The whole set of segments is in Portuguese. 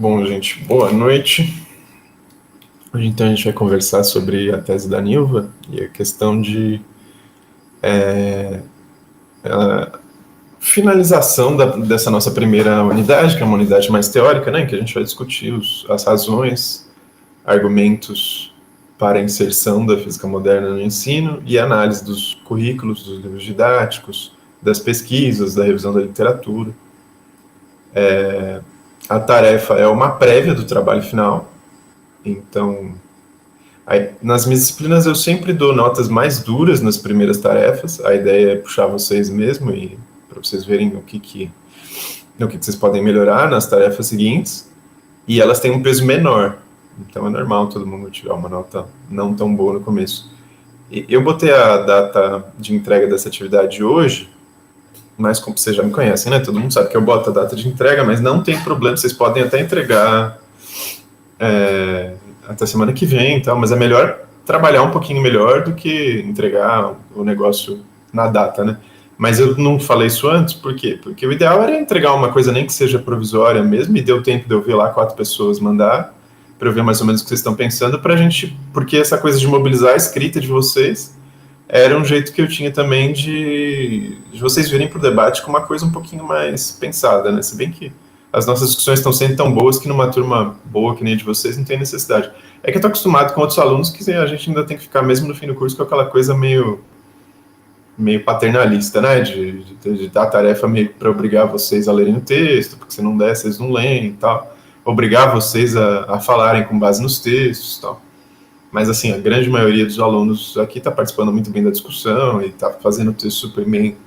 Bom, gente, boa noite. Hoje, então, a gente vai conversar sobre a tese da Nilva e a questão de finalização dessa nossa primeira unidade, que é uma unidade mais teórica, né, em que a gente vai discutir as razões, argumentos para a inserção da física moderna no ensino e a análise dos currículos, dos livros didáticos, das pesquisas, da revisão da literatura. A tarefa é uma prévia do trabalho final, então, nas minhas disciplinas eu sempre dou notas mais duras nas primeiras tarefas. A ideia é puxar vocês mesmo e para vocês verem no que vocês podem melhorar nas tarefas seguintes. E elas têm um peso menor, então é normal todo mundo tirar uma nota não tão boa no começo. Eu botei a data de entrega dessa atividade hoje, mas como vocês já me conhecem, né? Todo mundo sabe que eu boto a data de entrega, mas não tem problema, vocês podem até entregar até semana que vem e tal, mas é melhor trabalhar um pouquinho melhor do que entregar o negócio na data, né? Mas eu não falei isso antes, por quê? Porque o ideal era entregar uma coisa nem que seja provisória mesmo, e deu tempo de eu ver lá 4 pessoas mandar, para eu ver mais ou menos o que vocês estão pensando, pra gente, porque essa coisa de mobilizar a escrita de vocês era um jeito que eu tinha também de vocês virem pro debate com uma coisa um pouquinho mais pensada, né? Se bem que as nossas discussões estão sendo tão boas que numa turma boa que nem a de vocês não tem necessidade. É que eu tô acostumado com outros alunos que a gente ainda tem que ficar mesmo no fim do curso com aquela coisa meio paternalista, né? De dar tarefa meio para obrigar vocês a lerem o texto, porque se não der, vocês não leem e tal. Obrigar vocês a falarem com base nos textos e tal. Mas, assim, a grande maioria dos alunos aqui está participando muito bem da discussão e está fazendo textos super bem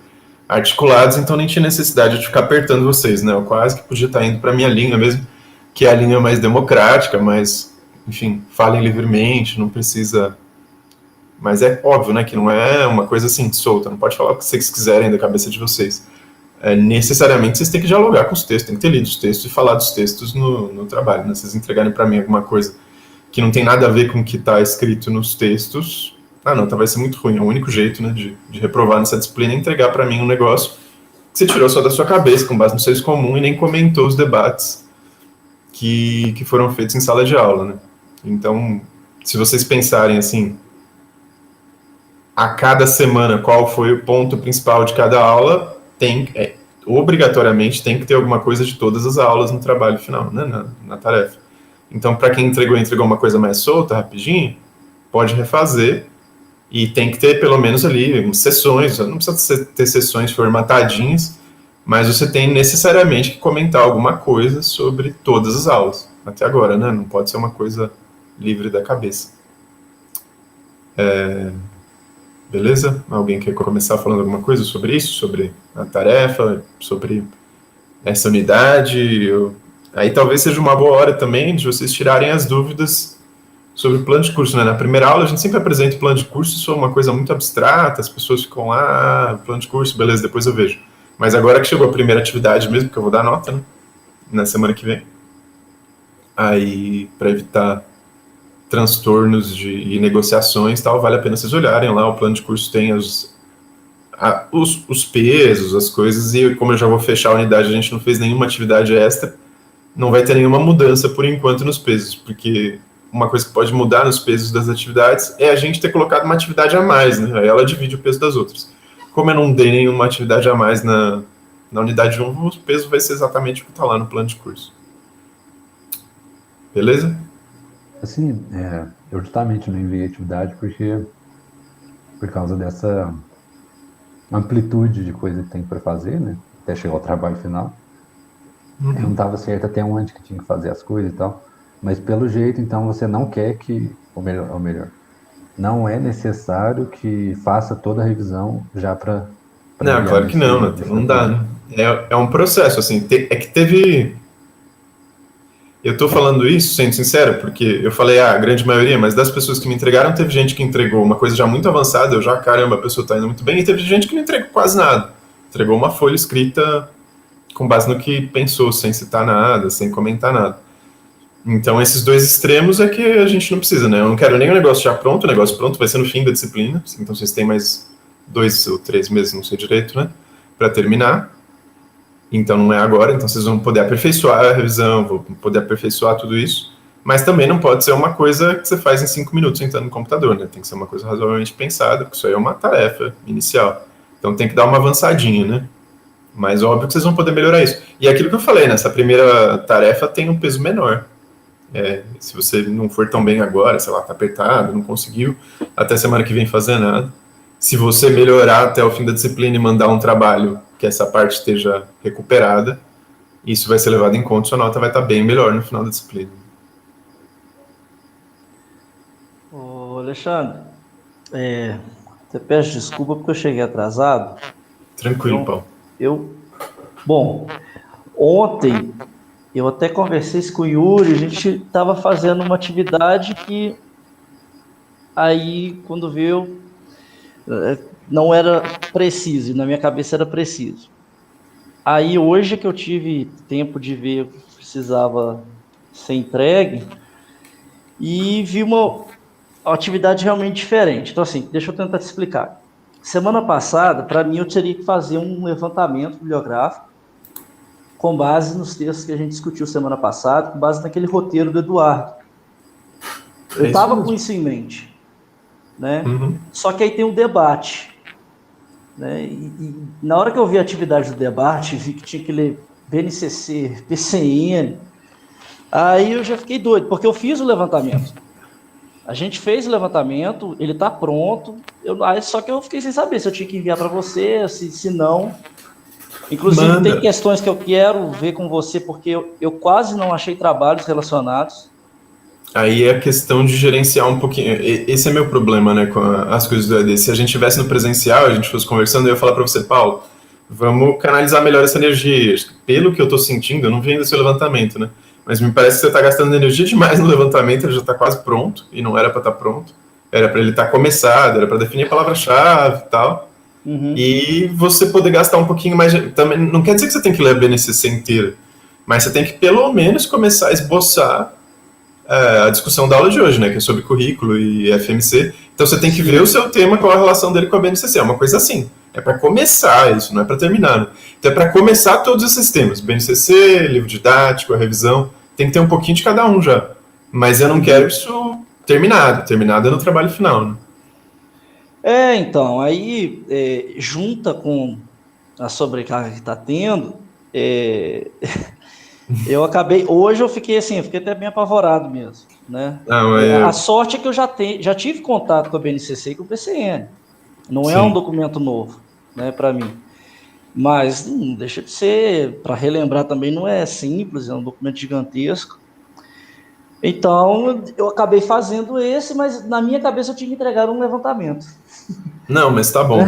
articulados, então nem tinha necessidade de ficar apertando vocês, né? Eu quase que podia estar indo para a minha linha mesmo, que é a linha mais democrática, mas, enfim, falem livremente, não precisa... Mas é óbvio, né, que não é uma coisa assim, solta, não pode falar o que vocês quiserem da cabeça de vocês. Necessariamente vocês têm que dialogar com os textos, tem que ter lido os textos e falar dos textos no trabalho, né? Se vocês entregarem para mim alguma coisa que não tem nada a ver com o que está escrito nos textos, então vai ser muito ruim. É o único jeito, né, de reprovar nessa disciplina é entregar para mim um negócio que você tirou só da sua cabeça, com base no senso comum, e nem comentou os debates que foram feitos em sala de aula, né? Então, se vocês pensarem assim, a cada semana qual foi o ponto principal de cada aula, obrigatoriamente tem que ter alguma coisa de todas as aulas no trabalho final, né, na tarefa. Então, para quem entregou uma coisa mais solta, rapidinho, pode refazer e tem que ter pelo menos ali sessões, não precisa ter sessões formatadinhas, mas você tem necessariamente que comentar alguma coisa sobre todas as aulas, até agora, né? Não pode ser uma coisa livre da cabeça. Beleza? Alguém quer começar falando alguma coisa sobre isso? Sobre a tarefa? Sobre essa unidade? Aí talvez seja uma boa hora também de vocês tirarem as dúvidas sobre o plano de curso, né? Na primeira aula a gente sempre apresenta o plano de curso, isso é uma coisa muito abstrata, as pessoas ficam lá, plano de curso, beleza, depois eu vejo. Mas agora que chegou a primeira atividade mesmo, que eu vou dar nota, né? Na semana que vem. Aí, para evitar transtornos e negociações, tal, vale a pena vocês olharem lá, o plano de curso tem os pesos, as coisas, e como eu já vou fechar a unidade, a gente não fez nenhuma atividade extra, não vai ter nenhuma mudança por enquanto nos pesos, porque uma coisa que pode mudar nos pesos das atividades é a gente ter colocado uma atividade a mais, né? Aí ela divide o peso das outras. Como eu não dei nenhuma atividade a mais na unidade 1, o peso vai ser exatamente o que está lá no plano de curso. Beleza? Assim, eu justamente não enviei atividade por causa dessa amplitude de coisa que tem para fazer, né? Até chegar ao trabalho final. Eu não estava certo até onde que tinha que fazer as coisas e tal. Mas pelo jeito, então, você não quer ou melhor, não é necessário que faça toda a revisão já para... Não, claro que não, não dá, né? É um processo, assim, é que teve... Eu tô falando isso, sendo sincero, porque eu falei, a grande maioria, mas das pessoas que me entregaram, teve gente que entregou uma coisa já muito avançada, caramba, a pessoa tá indo muito bem, e teve gente que não entregou quase nada. Entregou uma folha escrita com base no que pensou, sem citar nada, sem comentar nada. Então, esses dois extremos é que a gente não precisa, né? Eu não quero nem o negócio já pronto, o negócio pronto vai ser no fim da disciplina, então vocês têm mais 2 ou 3 meses, não sei direito, né? Para terminar. Então não é agora, então vocês vão poder aperfeiçoar a revisão, vão poder aperfeiçoar tudo isso, mas também não pode ser uma coisa que você faz em 5 minutos sentando no computador, né? Tem que ser uma coisa razoavelmente pensada, porque isso aí é uma tarefa inicial. Então tem que dar uma avançadinha, né? Mas óbvio que vocês vão poder melhorar isso. E é aquilo que eu falei, nessa primeira tarefa tem um peso menor. Se você não for tão bem agora, sei lá, tá apertado, não conseguiu, até semana que vem fazer nada. Se você melhorar até o fim da disciplina e mandar um trabalho que essa parte esteja recuperada, isso vai ser levado em conta, sua nota vai estar bem melhor no final da disciplina. Ô, Alexandre, você peço desculpa porque eu cheguei atrasado. Tranquilo, Paulo. Bom, ontem eu até conversei com o Yuri, a gente estava fazendo uma atividade que aí, quando viu, não era preciso, e na minha cabeça era preciso. Aí, hoje que eu tive tempo de ver o que precisava ser entregue, e vi uma atividade realmente diferente. Então, assim, deixa eu tentar te explicar. Semana passada, para mim, eu teria que fazer um levantamento bibliográfico com base nos textos que a gente discutiu semana passada, com base naquele roteiro do Eduardo. Eu estava com isso em mente, né? Uhum. Só que aí tem um debate, né? E na hora que eu vi a atividade do debate, vi que tinha que ler BNCC, PCN, aí eu já fiquei doido, porque eu fiz o levantamento. A gente fez o levantamento, ele está pronto, só que eu fiquei sem saber se eu tinha que enviar para você, se não. Inclusive, Manda. Tem questões que eu quero ver com você, porque eu quase não achei trabalhos relacionados. Aí é a questão de gerenciar um pouquinho. Esse é meu problema, né, com as coisas do EAD. Se a gente estivesse no presencial, a gente fosse conversando, eu ia falar para você, Paulo, vamos canalizar melhor essa energia. Pelo que eu estou sentindo, eu não vi ainda seu levantamento, né? Mas me parece que você está gastando energia demais no levantamento, ele já está quase pronto, e não era para estar pronto. Era para ele estar começado, era para definir a palavra-chave e tal. Uhum. E você poder gastar um pouquinho mais. Também não quer dizer que você tem que ler a BNCC inteira, mas você tem que pelo menos começar a esboçar a discussão da aula de hoje, né, que é sobre currículo e FMC. Então você tem que ver o seu tema, qual a relação dele com a BNCC. É uma coisa assim. É para começar isso, não é para terminar. Né? Então é para começar todos esses temas. BNCC, livro didático, a revisão. Tem que ter um pouquinho de cada um já. Mas eu não quero isso terminado. Terminado é no trabalho final, né? Então, aí junta com a sobrecarga que está tendo, eu acabei, hoje eu fiquei assim, fiquei até bem apavorado mesmo, né? A sorte é que eu já tive contato com a BNCC e com o PCN, não é um documento novo, né, para mim, mas não deixa de ser, para relembrar também, não é simples, é um documento gigantesco. Então, eu acabei fazendo esse, mas na minha cabeça eu tinha que entregar um levantamento. Não, mas tá bom.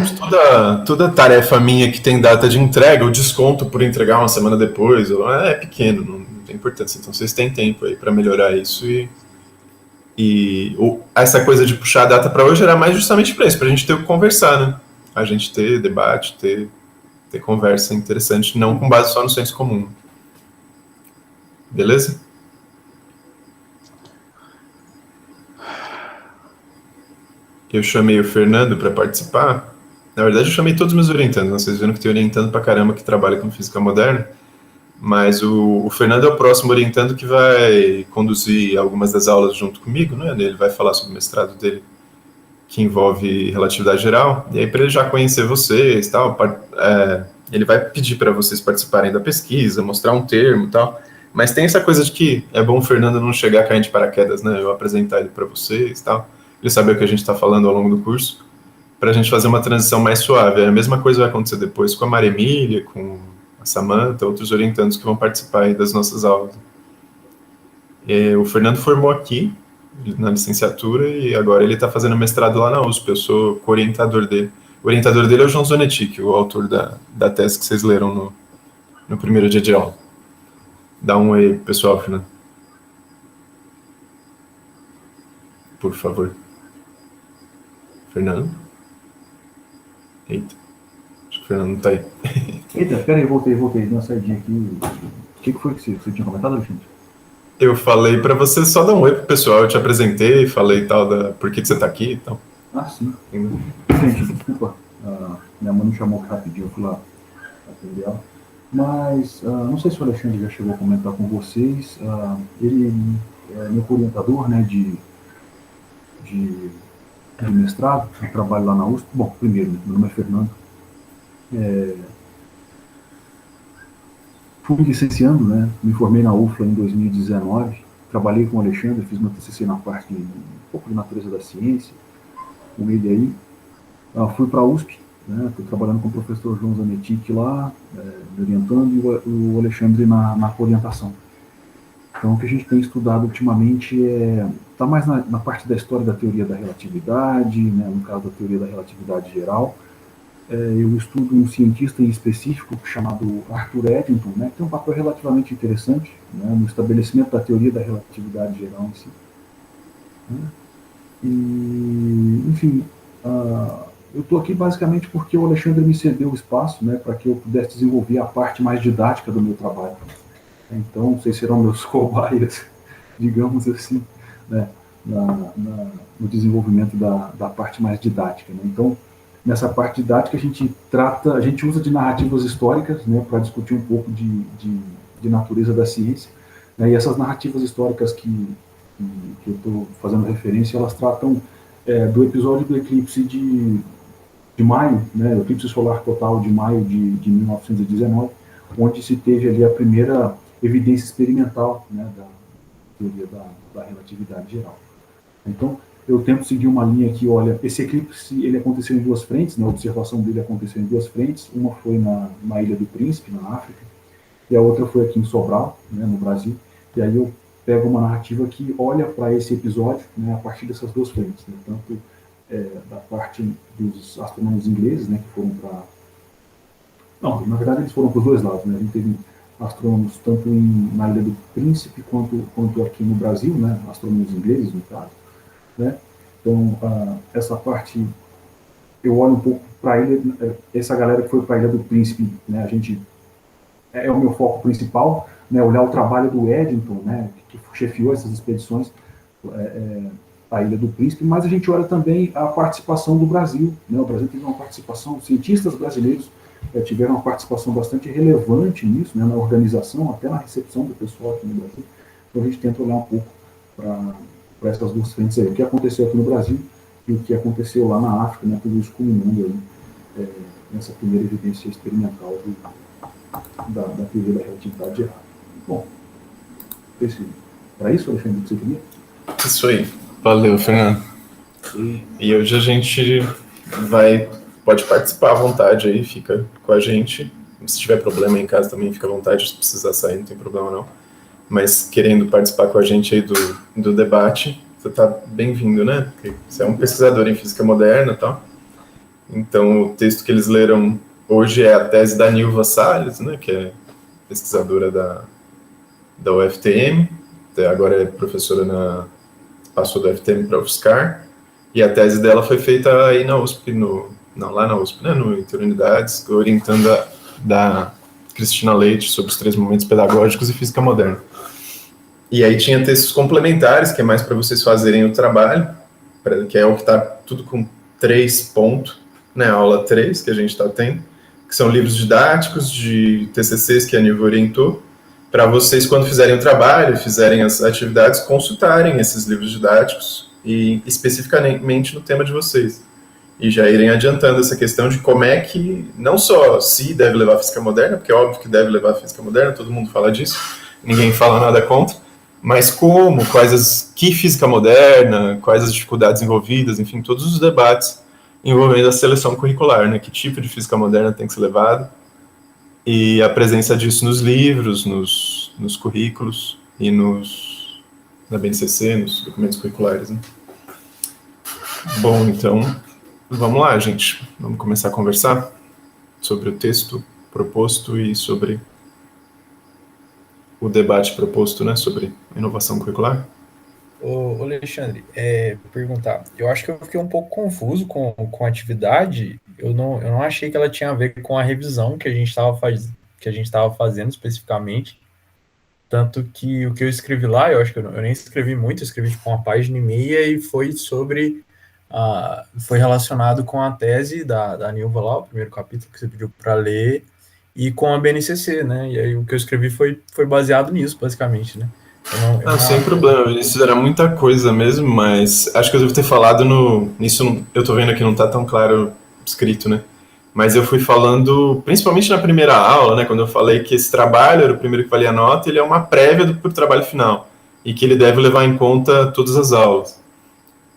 Toda tarefa minha que tem data de entrega, o desconto por entregar uma semana depois, é pequeno, não tem importância. Então vocês têm tempo aí para melhorar isso essa coisa de puxar a data para hoje era mais justamente para isso, para a gente ter o que conversar, né? A gente ter debate, ter conversa interessante, não com base só no senso comum. Beleza? Eu chamei o Fernando para participar. Na verdade, eu chamei todos os meus orientandos. Né? Vocês viram que tem orientando pra caramba que trabalha com física moderna. Mas o Fernando é o próximo orientando que vai conduzir algumas das aulas junto comigo, né? Ele vai falar sobre o mestrado dele, que envolve relatividade geral. E aí, para ele já conhecer vocês, tal, ele vai pedir para vocês participarem da pesquisa, mostrar um termo e tal. Mas tem essa coisa de que é bom o Fernando não chegar caindo de paraquedas, né? Eu apresentar ele para vocês e tal. Ele saber o que a gente está falando ao longo do curso, para a gente fazer uma transição mais suave. A mesma coisa vai acontecer depois com a Maria Emília, com a Samantha, outros orientandos que vão participar aí das nossas aulas. O Fernando formou aqui, na licenciatura, e agora ele está fazendo mestrado lá na USP. Eu sou co-orientador dele. O orientador dele é o João Zonetti, o autor da tese que vocês leram no primeiro dia de aula. Dá um oi, pessoal, Fernando. Por favor. Fernando? Eita. Acho que o Fernando não tá aí. Eita, peraí, voltei. Dei uma saidinha aqui. O que foi que você tinha comentado, Alexandre? Eu falei pra você só dar um oi pro pessoal. Eu te apresentei, falei tal por que você tá aqui e tal. Ah, sim. Gente, desculpa. Minha mãe me chamou aqui rapidinho, eu fui lá atender ela. Mas não sei se o Alexandre já chegou a comentar com vocês. Ele é meu orientador, né, de, de mestrado. Eu trabalho lá na USP. Bom, primeiro, meu nome é Fernando. Fui licenciando, né? Me formei na UFLA em 2019. Trabalhei com o Alexandre, fiz meu TCC na parte de um pouco de natureza da ciência, com ele aí. Fui para a USP, né? Estou trabalhando com o professor João Zanetti lá, me orientando, e o Alexandre na orientação. Então, o que a gente tem estudado ultimamente está mais na parte da história da teoria da relatividade, né? No caso da teoria da relatividade geral. Eu estudo um cientista em específico chamado Arthur Eddington, né, que tem um papel relativamente interessante, né, no estabelecimento da teoria da relatividade geral em si. Né. E, enfim, eu estou aqui basicamente porque o Alexandre me cedeu o espaço, né, para que eu pudesse desenvolver a parte mais didática do meu trabalho. Então, vocês serão meus cobaias, digamos assim, né, no desenvolvimento da parte mais didática. Né. Então, nessa parte didática a gente usa de narrativas históricas, né, para discutir um pouco de natureza da ciência, né, e essas narrativas históricas que eu estou fazendo referência, elas tratam do episódio do eclipse de maio, né, o eclipse solar total de maio de 1919, onde se teve ali a primeira evidência experimental, né, da teoria da relatividade geral. Então, eu tento seguir uma linha que, olha, esse eclipse ele aconteceu em duas frentes, né, a observação dele aconteceu em duas frentes, uma foi na Ilha do Príncipe, na África, e a outra foi aqui em Sobral, né, no Brasil, e aí eu pego uma narrativa que olha para esse episódio, né, a partir dessas duas frentes, né, tanto da parte dos astrônomos ingleses, né, que foram para... Não, na verdade eles foram para os dois lados, né, a gente teve astrônomos tanto na Ilha do Príncipe quanto aqui no Brasil, né, astrônomos ingleses, no caso, né? Então, essa parte, eu olho um pouco para a ilha, essa galera que foi para a Ilha do Príncipe, né? A gente, é o meu foco principal, né? Olhar o trabalho do Eddington, né? Que chefiou essas expedições à Ilha do Príncipe, mas a gente olha também a participação do Brasil, né? O Brasil teve uma participação, cientistas brasileiros tiveram uma participação bastante relevante nisso, né? Na organização, até na recepção do pessoal aqui no Brasil. Então a gente tenta olhar um pouco para essas duas frentes aí, o que aconteceu aqui no Brasil e o que aconteceu lá na África, né, tudo isso culminando aí, nessa primeira evidência experimental da teoria da relatividade geral. Bom, para isso, Alexandre, que você queria? Isso aí. Valeu, Fernando. E hoje a gente pode participar à vontade aí, fica com a gente. Se tiver problema em casa também, fica à vontade, se precisar sair, não tem problema não. Mas querendo participar com a gente aí do debate, você está bem-vindo, né? Porque você é um pesquisador em física moderna e tal. Então, o texto que eles leram hoje é a tese da Nilva Salles, né? Que é pesquisadora da UFTM, agora é professora passou do UFTM para a UFSCar, e a tese dela foi feita aí na USP, lá na USP, né? No Interunidades, orientando da Cristina Leite sobre os 3 momentos pedagógicos e física moderna. E aí tinha textos complementares, que é mais para vocês fazerem o trabalho, que é o que está tudo com 3 pontos, né, aula 3 que a gente está tendo, que são livros didáticos de TCCs que a Nilva orientou, para vocês, quando fizerem o trabalho, fizerem as atividades, consultarem esses livros didáticos, e especificamente no tema de vocês. E já irem adiantando essa questão de como é que, não só se deve levar física moderna, porque é óbvio que deve levar física moderna, todo mundo fala disso, ninguém fala nada contra, mas como, que física moderna, quais as dificuldades envolvidas, enfim, todos os debates envolvendo a seleção curricular, né? Que tipo de física moderna tem que ser levado, e a presença disso nos livros, nos currículos e na BNCC, nos documentos curriculares, né? Bom, então, vamos lá, gente. Vamos começar a conversar sobre o texto proposto e sobre o debate proposto, né, sobre inovação curricular. Ô Alexandre, perguntar, eu acho que eu fiquei um pouco confuso com a atividade, eu não achei que ela tinha a ver com a revisão que a gente estava fazendo especificamente, tanto que o que eu escrevi lá, eu acho que eu nem escrevi muito, eu escrevi tipo 1,5 páginas e foi foi relacionado com a tese da Nilva lá, o primeiro capítulo que você pediu para ler, e com a BNCC, né? E aí o que eu escrevi foi baseado nisso, basicamente, né? Não, sem problema, Vinícius, era muita coisa mesmo, mas acho que eu devo ter falado nisso, eu tô vendo aqui, não tá tão claro escrito, né? Mas eu fui falando, principalmente na primeira aula, né, quando eu falei que esse trabalho era o primeiro que valia a nota, ele é uma prévia pro trabalho final, e que ele deve levar em conta todas as aulas.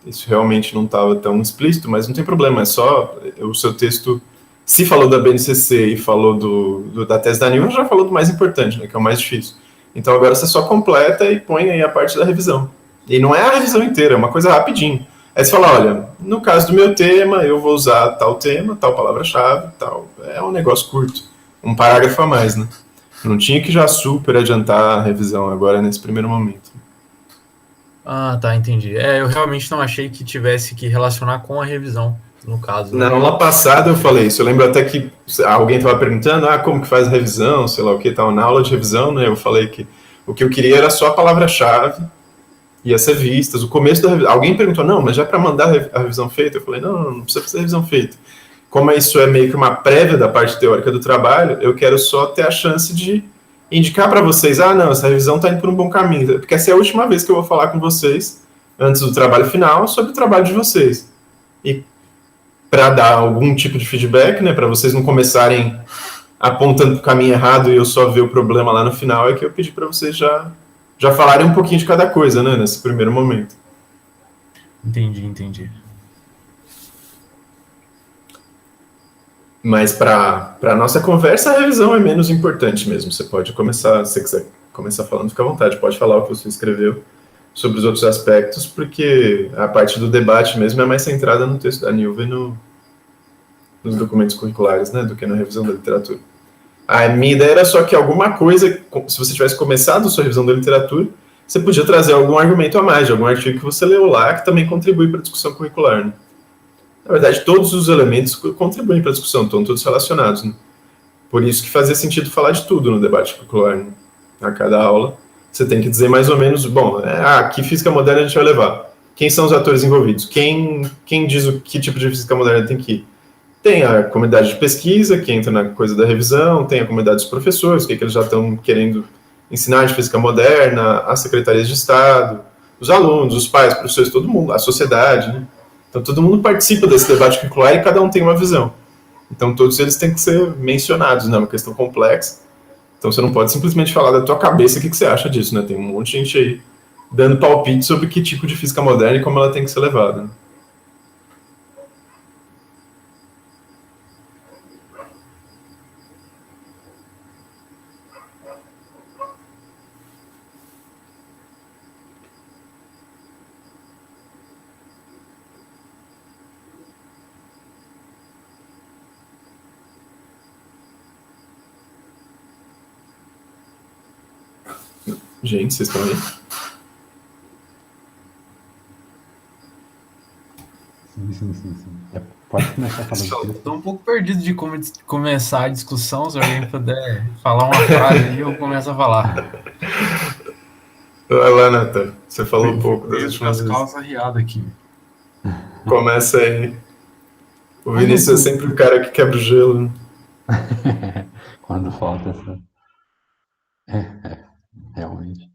Isso realmente não estava tão explícito, mas não tem problema, é só o seu texto, se falou da BNCC e falou da tese da Nilva, já falou do mais importante, né, que é o mais difícil. Então agora você só completa e põe aí a parte da revisão. E não é a revisão inteira, é uma coisa rapidinho. Aí você fala, olha, no caso do meu tema, eu vou usar tal tema, tal palavra-chave, tal. É um negócio curto, um parágrafo a mais, né? Não tinha que já super adiantar a revisão agora nesse primeiro momento. Ah, tá, entendi. Eu realmente não achei que tivesse que relacionar com a revisão, no caso. Na aula passada eu falei isso, eu lembro até que alguém estava perguntando, como que faz a revisão, sei lá o que, tal. Na aula de revisão, né, eu falei que o que eu queria era só a palavra-chave e as revistas, o começo da revisão. Alguém perguntou, não, mas já para mandar a revisão feita? Eu falei, não precisa fazer a revisão feita. Como isso é meio que uma prévia da parte teórica do trabalho, eu quero só ter a chance de indicar para vocês, não, essa revisão está indo por um bom caminho, porque essa é a última vez que eu vou falar com vocês, antes do trabalho final, sobre o trabalho de vocês. E para dar algum tipo de feedback, né, para vocês não começarem apontando para o caminho errado e eu só ver o problema lá no final, é que eu pedi para vocês já falarem um pouquinho de cada coisa, né, nesse primeiro momento. Entendi. Mas para a nossa conversa, a revisão é menos importante mesmo. Você pode começar, se você quiser começar falando, fica à vontade. Pode falar o que você escreveu sobre os outros aspectos, porque a parte do debate mesmo é mais centrada no texto da Nilva e nos documentos curriculares, né, do que na revisão da literatura. A minha ideia era só que alguma coisa, se você tivesse começado a sua revisão da literatura, você podia trazer algum argumento a mais, de algum artigo que você leu lá, que também contribui para a discussão curricular, né? Na verdade, todos os elementos contribuem para a discussão, estão todos relacionados, né? Por isso que fazia sentido falar de tudo no debate curricular, né? A cada aula, você tem que dizer mais ou menos, que física moderna a gente vai levar? Quem são os atores envolvidos? Quem diz que tipo de física moderna tem que ir? Tem a comunidade de pesquisa, que entra na coisa da revisão, tem a comunidade dos professores, que eles já estão querendo ensinar de física moderna, as secretarias de Estado, os alunos, os pais, professores, todo mundo, a sociedade, né? Então todo mundo participa desse debate curricular e cada um tem uma visão. Então todos eles têm que ser mencionados, né? É uma questão complexa. Então você não pode simplesmente falar da tua cabeça o que você acha disso, né? Tem um monte de gente aí dando palpite sobre que tipo de física moderna e como ela tem que ser levada, né? Gente, vocês estão aí? Sim. Pode começar falando. Estou um pouco perdido de como começar a discussão. Se alguém puder falar uma frase aí, eu começo a falar. Vai lá, Nathan. Você falou um pouco das últimas vezes. Calça riada aqui. Começa aí. O Vinícius é sempre o cara que quebra o gelo, né? Quando falta essa... realmente.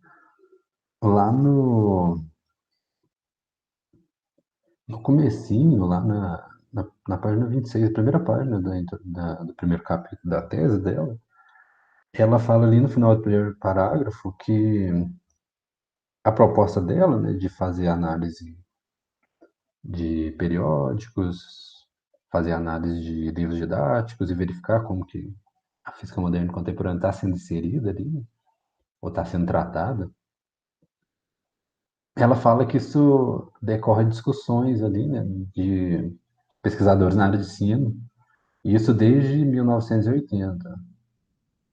Lá no comecinho, lá na página 26, a primeira página do primeiro capítulo da tese dela, ela fala ali no final do primeiro parágrafo que a proposta dela, né, de fazer análise de periódicos, fazer análise de livros didáticos e verificar como que a física moderna e contemporânea está sendo inserida ali, ou está sendo tratada, ela fala que isso decorre de discussões ali, né, de pesquisadores na área de ensino, e isso desde 1980.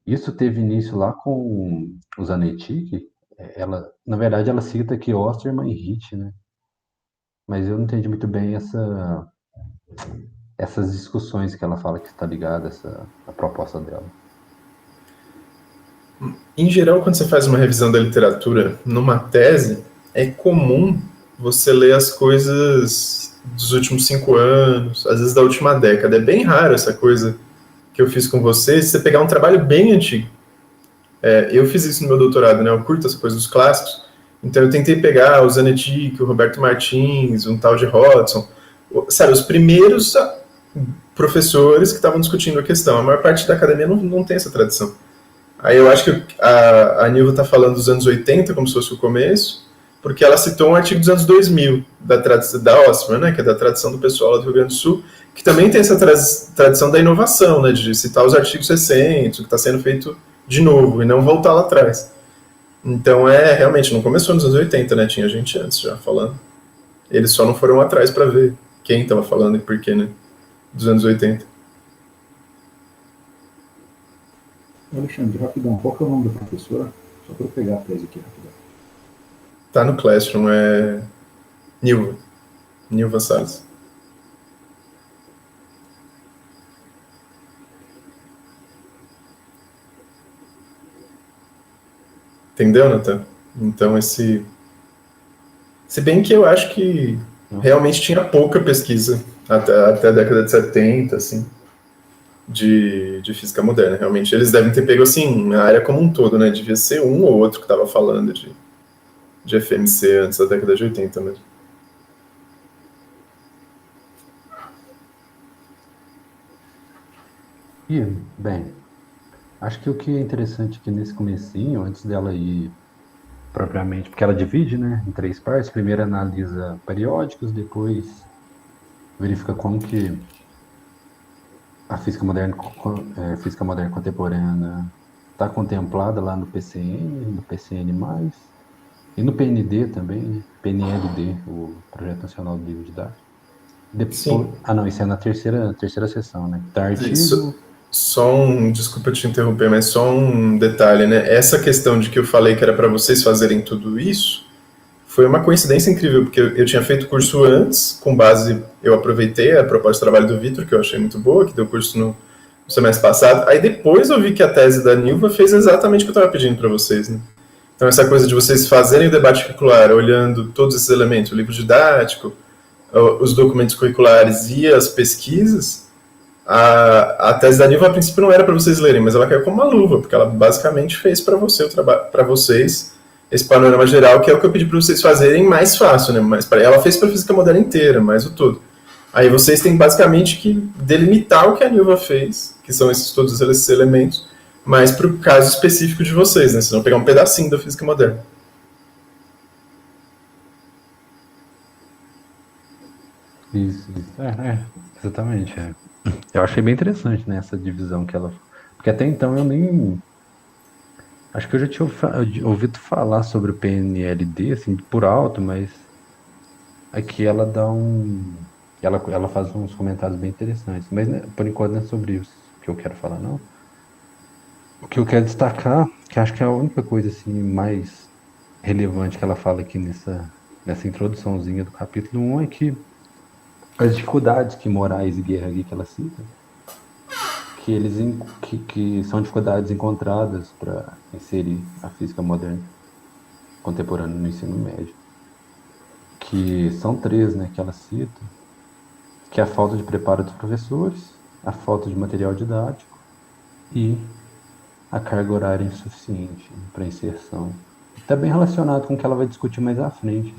Isso teve início lá com o Zanetti, na verdade, ela cita aqui Osterman e Hitt, né? Mas eu não entendi muito bem essas discussões que ela fala que está ligada a proposta dela. Em geral, quando você faz uma revisão da literatura numa tese, é comum você ler as coisas dos últimos 5 anos, às vezes da última década. É bem raro essa coisa que eu fiz com vocês, você pegar um trabalho bem antigo. Eu fiz isso no meu doutorado, né? Eu curto essa coisa dos clássicos. Então eu tentei pegar o Zanetti, o Roberto Martins, um tal de Hodgson, sabe, os primeiros professores que estavam discutindo a questão. A maior parte da academia não tem essa tradição. Aí eu acho que a Nilva está falando dos anos 80, como se fosse o começo, porque ela citou um artigo dos anos 2000, da OSFRA, né, que é da tradição do pessoal lá do Rio Grande do Sul, que também tem essa tradição da inovação, né, de citar os artigos recentes, o que está sendo feito de novo, e não voltar lá atrás. Então, realmente, não começou nos anos 80, né, tinha gente antes já falando. Eles só não foram atrás para ver quem estava falando e por quê, né, dos anos 80. Alexandre, rapidão, qual que é o nome da professora? Só para eu pegar a tese aqui rapidão. Tá no Classroom, Nilva Salles. Entendeu, Nathan? Então, se bem que eu acho que realmente tinha pouca pesquisa até a década de 70, assim, de física moderna. Realmente, eles devem ter pego, assim, a área como um todo, né? Devia ser um ou outro que estava falando de FMC antes da década de 80 mesmo. E, bem, acho que o que é interessante aqui nesse comecinho, antes dela ir propriamente, porque ela divide, né, em 3 partes. Primeiro analisa periódicos, depois verifica como que a física moderna contemporânea está contemplada lá no PCN, no PCN+, e no PND também, né? PNLD, o Projeto Nacional do Livro Didático. Sim. Não, isso é na terceira sessão, né? Tá artigo... Isso. Desculpa te interromper, mas só um detalhe, né? Essa questão de que eu falei que era para vocês fazerem tudo isso foi uma coincidência incrível, porque eu tinha feito curso antes, com base, eu aproveitei a proposta de trabalho do Vitor, que eu achei muito boa, que deu curso no semestre passado, aí depois eu vi que a tese da Nilva fez exatamente o que eu estava pedindo para vocês, né? Então essa coisa de vocês fazerem o debate curricular, olhando todos esses elementos, o livro didático, os documentos curriculares e as pesquisas, a tese da Nilva, a princípio, não era para vocês lerem, mas ela caiu como uma luva, porque ela basicamente fez para vocês esse panorama geral, que é o que eu pedi para vocês fazerem mais fácil, né? Mas ela fez para a física moderna inteira, mais o todo. Aí vocês têm basicamente que delimitar o que a Nilva fez, que são todos esses elementos, mas para o caso específico de vocês, né? Senão pegar um pedacinho da física moderna. Isso. Exatamente. Eu achei bem interessante, né, essa divisão que ela... Porque até então eu nem... Acho que eu já tinha ouvido falar sobre o PNLD, assim, por alto, mas aqui ela dá ela faz uns comentários bem interessantes. Mas, né, por enquanto, não é sobre isso que eu quero falar, não. O que eu quero destacar, que acho que é a única coisa, assim, mais relevante que ela fala aqui nessa introduçãozinha do capítulo 1 é que as dificuldades que Moraes e Guerra aqui que ela cita, que são dificuldades encontradas para inserir a física moderna contemporânea no ensino médio, que são 3, né, que ela cita, que é a falta de preparo dos professores, a falta de material didático e a carga horária insuficiente para inserção. Está bem relacionado com o que ela vai discutir mais à frente.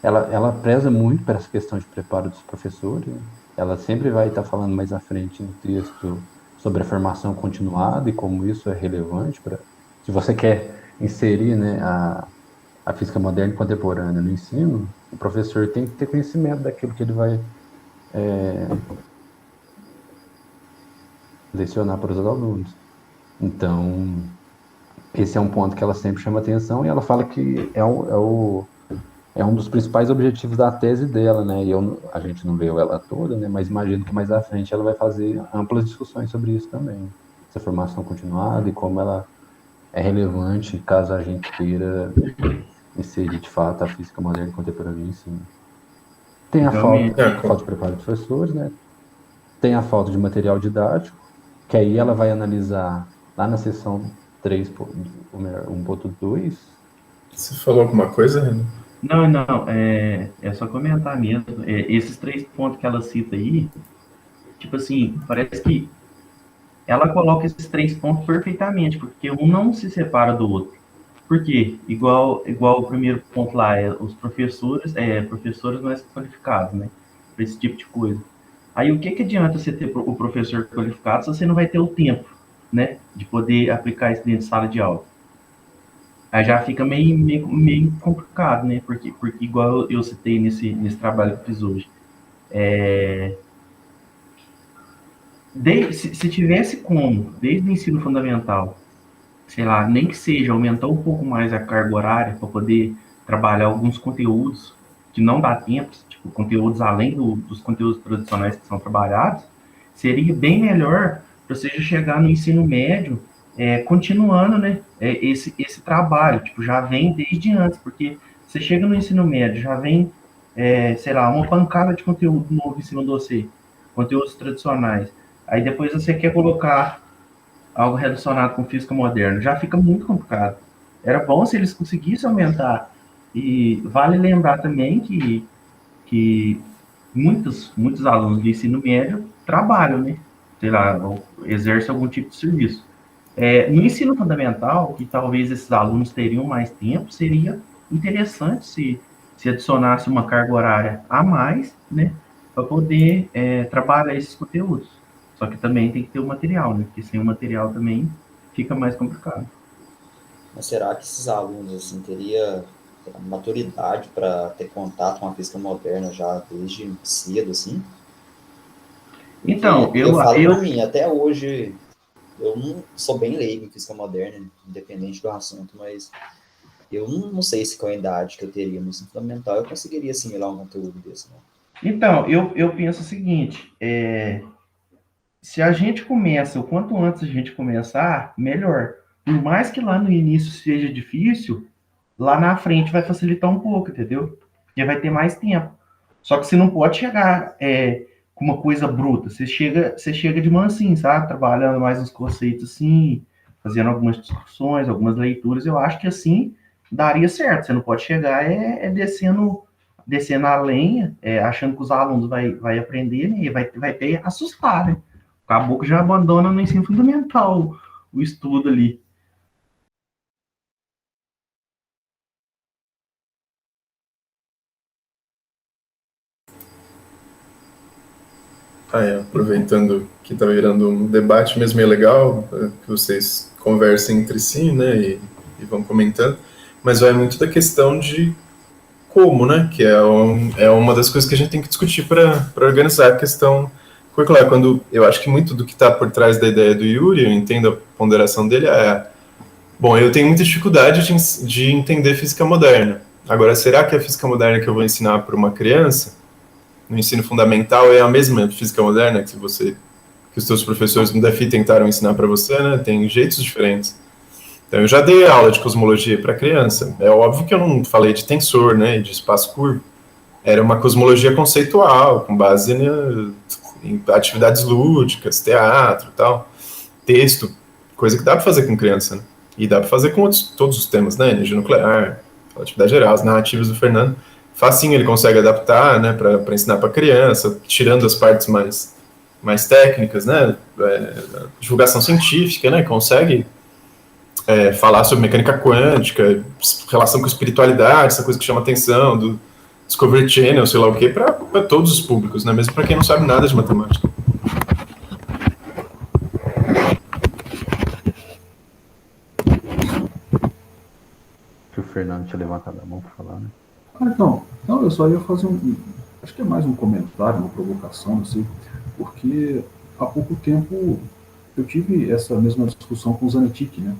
Ela preza muito para essa questão de preparo dos professores, né? Ela sempre vai estar falando mais à frente no texto sobre a formação continuada e como isso é relevante para... Se você quer inserir, né, a física moderna e contemporânea no ensino, o professor tem que ter conhecimento daquilo que ele vai lecionar para os alunos. Então, esse é um ponto que ela sempre chama atenção e ela fala que é um dos principais objetivos da tese dela, né? E a gente não leu ela toda, né? Mas imagino que mais à frente ela vai fazer amplas discussões sobre isso também. Essa formação continuada e como ela é relevante caso a gente queira inserir, de fato, a física moderna e contemporânea no ensino. Tem a falta de preparo dos professores, né? Tem a falta de material didático, que aí ela vai analisar lá na seção 1.2. Você falou alguma coisa, Renan? Não, é só comentar mesmo. Esses 3 pontos que ela cita aí, tipo assim, parece que ela coloca esses 3 pontos perfeitamente, porque um não se separa do outro. Por quê? Igual o primeiro ponto lá, os professores mais qualificados, né? Para esse tipo de coisa. Aí o que adianta você ter o professor qualificado se você não vai ter o tempo, né? De poder aplicar isso dentro de sala de aula. Aí já fica meio complicado, né? Porque igual eu citei nesse trabalho que eu fiz hoje. Se tivesse como, desde o ensino fundamental, sei lá, nem que seja aumentar um pouco mais a carga horária para poder trabalhar alguns conteúdos que não dá tempo, tipo, conteúdos além dos conteúdos tradicionais que são trabalhados, seria bem melhor para você já chegar no ensino médio continuando, né, esse trabalho, tipo, já vem desde antes, porque você chega no ensino médio, já vem, sei lá, uma pancada de conteúdo novo em cima de você, conteúdos tradicionais, aí depois você quer colocar algo relacionado com física moderna, já fica muito complicado. Era bom se eles conseguissem aumentar. E vale lembrar também que muitos alunos do ensino médio trabalham, né? Sei lá, exercem algum tipo de serviço. No ensino fundamental, que talvez esses alunos teriam mais tempo, seria interessante se adicionasse uma carga horária a mais, né? Para poder trabalhar esses conteúdos. Só que também tem que ter o material, né? Porque sem o material também fica mais complicado. Mas será que esses alunos assim teria maturidade para ter contato com a física moderna já desde cedo, assim? Então, Porque eu falo por mim, até hoje eu não sou bem leigo em física moderna, independente do assunto, mas eu não sei se com a idade que eu teria no ensino fundamental eu conseguiria assimilar um conteúdo desse, não. Então, eu penso o seguinte, se a gente começa, o quanto antes a gente começar, melhor. Por mais que lá no início seja difícil, lá na frente vai facilitar um pouco, entendeu? Porque vai ter mais tempo. Só que você não pode chegar com uma coisa bruta. Você chega de mansinho, sabe? Trabalhando mais os conceitos assim, fazendo algumas discussões, algumas leituras. Eu acho que assim daria certo. Você não pode chegar descendo a lenha, achando que os alunos vai aprender, né? E vai ter assustar, né? O caboclo já abandona no ensino fundamental o estudo ali. Aproveitando que está virando um debate mesmo, é legal que vocês conversem entre si, né, e vão comentando, mas vai muito da questão de como, né, que é uma das coisas que a gente tem que discutir para organizar a questão curricular. Quando eu acho que muito do que está por trás da ideia do Yuri, eu entendo a ponderação dele, bom, eu tenho muita dificuldade de entender física moderna. Agora, será que a física moderna que eu vou ensinar para uma criança no ensino fundamental é a mesma física moderna que os seus professores no DEFI tentaram ensinar para você, né? Tem jeitos diferentes. Então, eu já dei aula de cosmologia para criança. É óbvio que eu não falei de tensor, né, de espaço curvo. Era uma cosmologia conceitual, com base em atividades lúdicas, teatro, tal, texto, coisa que dá para fazer com criança, né? E dá para fazer com todos os temas, né? Energia nuclear, atividade geral, as narrativas do Fernando. Facinho ele consegue adaptar, né, para ensinar para criança, tirando as partes mais técnicas, né, divulgação científica, né, consegue falar sobre mecânica quântica, relação com espiritualidade, essa coisa que chama atenção, do Discovery Channel, sei lá o quê, para todos os públicos, né, mesmo para quem não sabe nada de matemática. Que o Fernando tinha levantado a mão para falar, né? Então, eu só ia fazer acho que é mais um comentário, uma provocação, não sei, porque há pouco tempo eu tive essa mesma discussão com o Zanetti, né,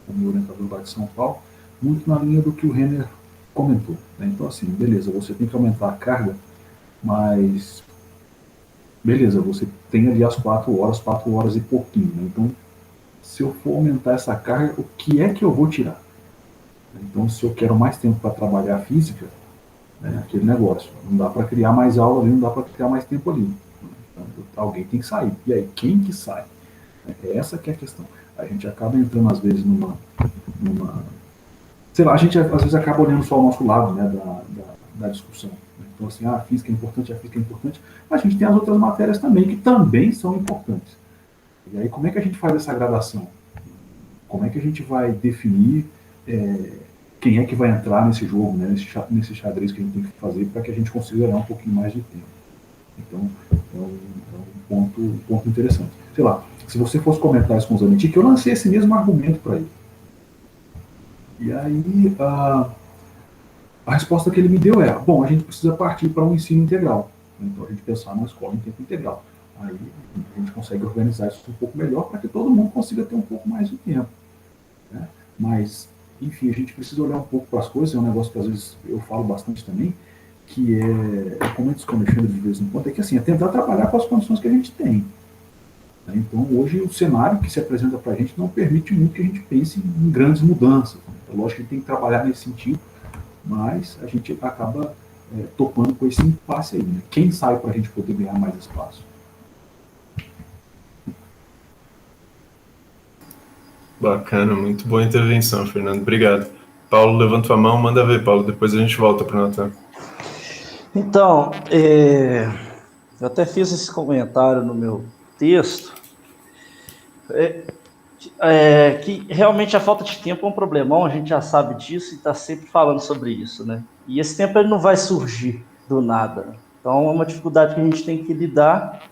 o meu orientador lá de São Paulo, muito na linha do que o Renner comentou, né? Então, assim, beleza, você tem que aumentar a carga, mas beleza, você tem ali as 4 horas e pouquinho, né? Então, se eu for aumentar essa carga, o que é que eu vou tirar? Então, se eu quero mais tempo para trabalhar a física, né, aquele negócio, não dá para criar mais aula ali, não dá para criar mais tempo ali. Então, alguém tem que sair. E aí, quem que sai? É essa que é a questão. A gente acaba entrando, às vezes, sei lá, a gente às vezes acaba olhando só o nosso lado, né, da discussão. Então, assim, a física é importante, a gente tem as outras matérias também, que também são importantes. E aí, como é que a gente faz essa gradação? Como é que a gente vai definir quem é que vai entrar nesse jogo, né, nesse xadrez que a gente tem que fazer para que a gente consiga ganhar um pouquinho mais de tempo? Então, é um ponto interessante. Sei lá, se você fosse comentar isso com o Zanetti, que eu lancei esse mesmo argumento para ele. E aí, a resposta que ele me deu é: bom, a gente precisa partir para um ensino integral. Então, a gente pensar numa escola em tempo integral. Aí, a gente consegue organizar isso um pouco melhor para que todo mundo consiga ter um pouco mais de tempo, né? Mas, enfim, a gente precisa olhar um pouco para as coisas. É um negócio que, às vezes, eu falo bastante também, que é como com o Alexandre de vez em quando, é que, assim, é tentar trabalhar com as condições que a gente tem. Então, hoje, o cenário que se apresenta para a gente não permite muito que a gente pense em grandes mudanças. É lógico que a gente tem que trabalhar nesse sentido, mas a gente acaba topando com esse impasse aí, né? Quem sai para a gente poder ganhar mais espaço? Bacana, muito boa intervenção, Fernando. Obrigado. Paulo, levanta a mão, manda ver, Paulo. Depois a gente volta para o Natan. Então, eu até fiz esse comentário no meu texto, que realmente a falta de tempo é um problemão, a gente já sabe disso e está sempre falando sobre isso, né? E esse tempo ele não vai surgir do nada. Então, é uma dificuldade que a gente tem que lidar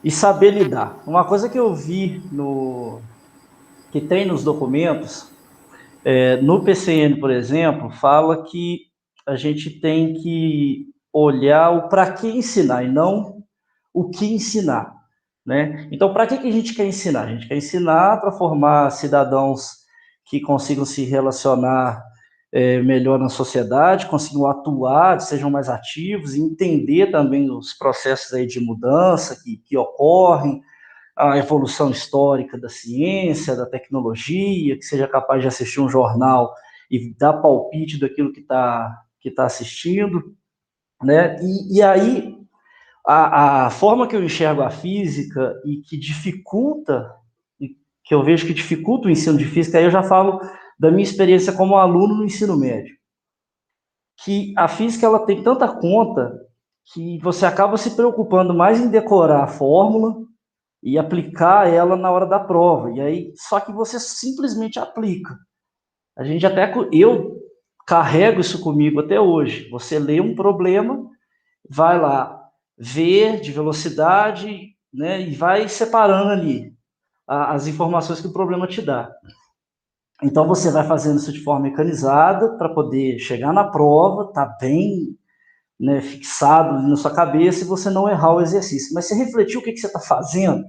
e saber lidar. Uma coisa que eu vi que tem nos documentos, no PCN, por exemplo, fala que a gente tem que olhar o para que ensinar e não o que ensinar, né? Então, para que a gente quer ensinar? A gente quer ensinar para formar cidadãos que consigam se relacionar melhor na sociedade, consigam atuar, sejam mais ativos e entender também os processos aí de mudança que ocorrem, a evolução histórica da ciência, da tecnologia, que seja capaz de assistir um jornal e dar palpite daquilo que tá assistindo, né? E aí, a forma que eu enxergo a física e que dificulta, que eu vejo que dificulta o ensino de física, aí eu já falo da minha experiência como aluno no ensino médio, que a física ela tem tanta conta que você acaba se preocupando mais em decorar a fórmula e aplicar ela na hora da prova. E aí, só que você simplesmente aplica. Eu carrego isso comigo até hoje. Você lê um problema, vai lá, ver de velocidade, né, e vai separando ali as informações que o problema te dá. Então, você vai fazendo isso de forma mecanizada para poder chegar na prova, tá bem, né, fixado na sua cabeça e você não errar o exercício. Mas você refletiu o que você está fazendo?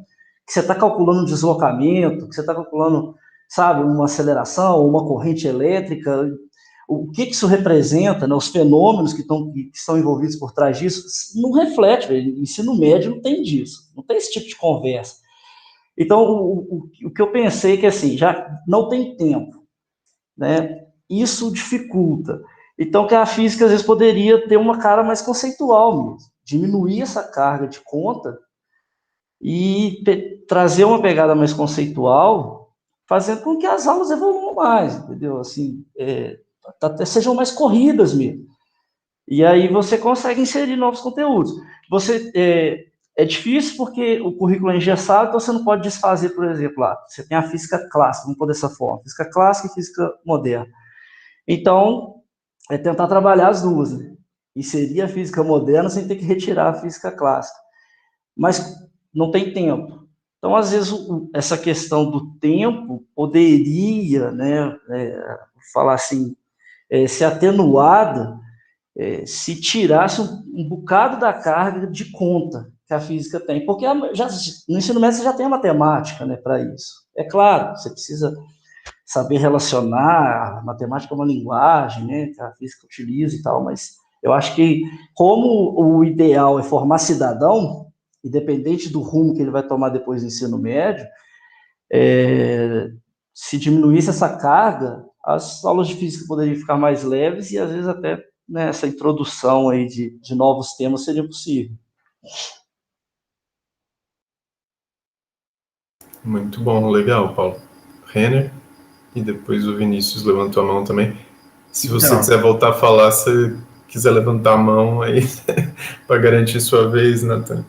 Que você está calculando um deslocamento, que você está calculando, sabe, uma aceleração, uma corrente elétrica, o que isso representa, né, os fenômenos que estão envolvidos por trás disso, não reflete, velho. Ensino médio não tem disso, não tem esse tipo de conversa. Então, o que eu pensei é que, assim, já não tem tempo, né, isso dificulta. Então, que a física, às vezes, poderia ter uma cara mais conceitual mesmo, diminuir essa carga de conta e trazer uma pegada mais conceitual, fazendo com que as aulas evoluam mais, entendeu? Assim, até sejam mais corridas mesmo. E aí você consegue inserir novos conteúdos. É difícil porque o currículo é engessado, então você não pode desfazer, por exemplo, lá, você tem a física clássica, vamos pôr dessa forma, física clássica e física moderna. Então, é tentar trabalhar as duas, né? Inserir a física moderna sem ter que retirar a física clássica. Mas não tem tempo. Então, às vezes, essa questão do tempo poderia, né, falar assim, ser atenuada se tirasse um bocado da carga de conta que a física tem. Porque no ensino médio você já tem a matemática, né, para isso. É claro, você precisa saber relacionar, a matemática é uma linguagem, né, que a física utiliza e tal, mas eu acho que como o ideal é formar cidadão, independente do rumo que ele vai tomar depois do ensino médio, se diminuísse essa carga, as aulas de física poderiam ficar mais leves e às vezes até, né, essa introdução aí de novos temas seria possível. Muito bom, legal, Paulo. Renner, e depois o Vinícius levantou a mão também. Se você quiser voltar a falar, se quiser levantar a mão aí para garantir sua vez, Natan.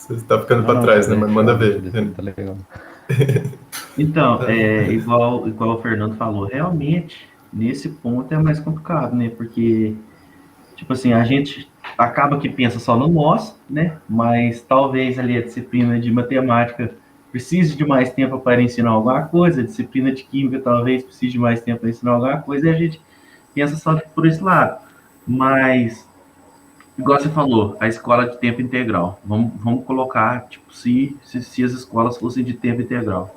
Você tá ficando para Não, trás, né? tá Mas manda legal, ver. tá legal. Então, igual o Fernando falou, realmente, nesse ponto é mais complicado, né? Porque, tipo assim, a gente acaba que pensa só no nós, né? Mas talvez ali a disciplina de matemática precise de mais tempo para ensinar alguma coisa, a disciplina de química talvez precise de mais tempo para ensinar alguma coisa, e a gente pensa só por esse lado. Mas, igual você falou, a escola de tempo integral. Vamos colocar, tipo, se as escolas fossem de tempo integral.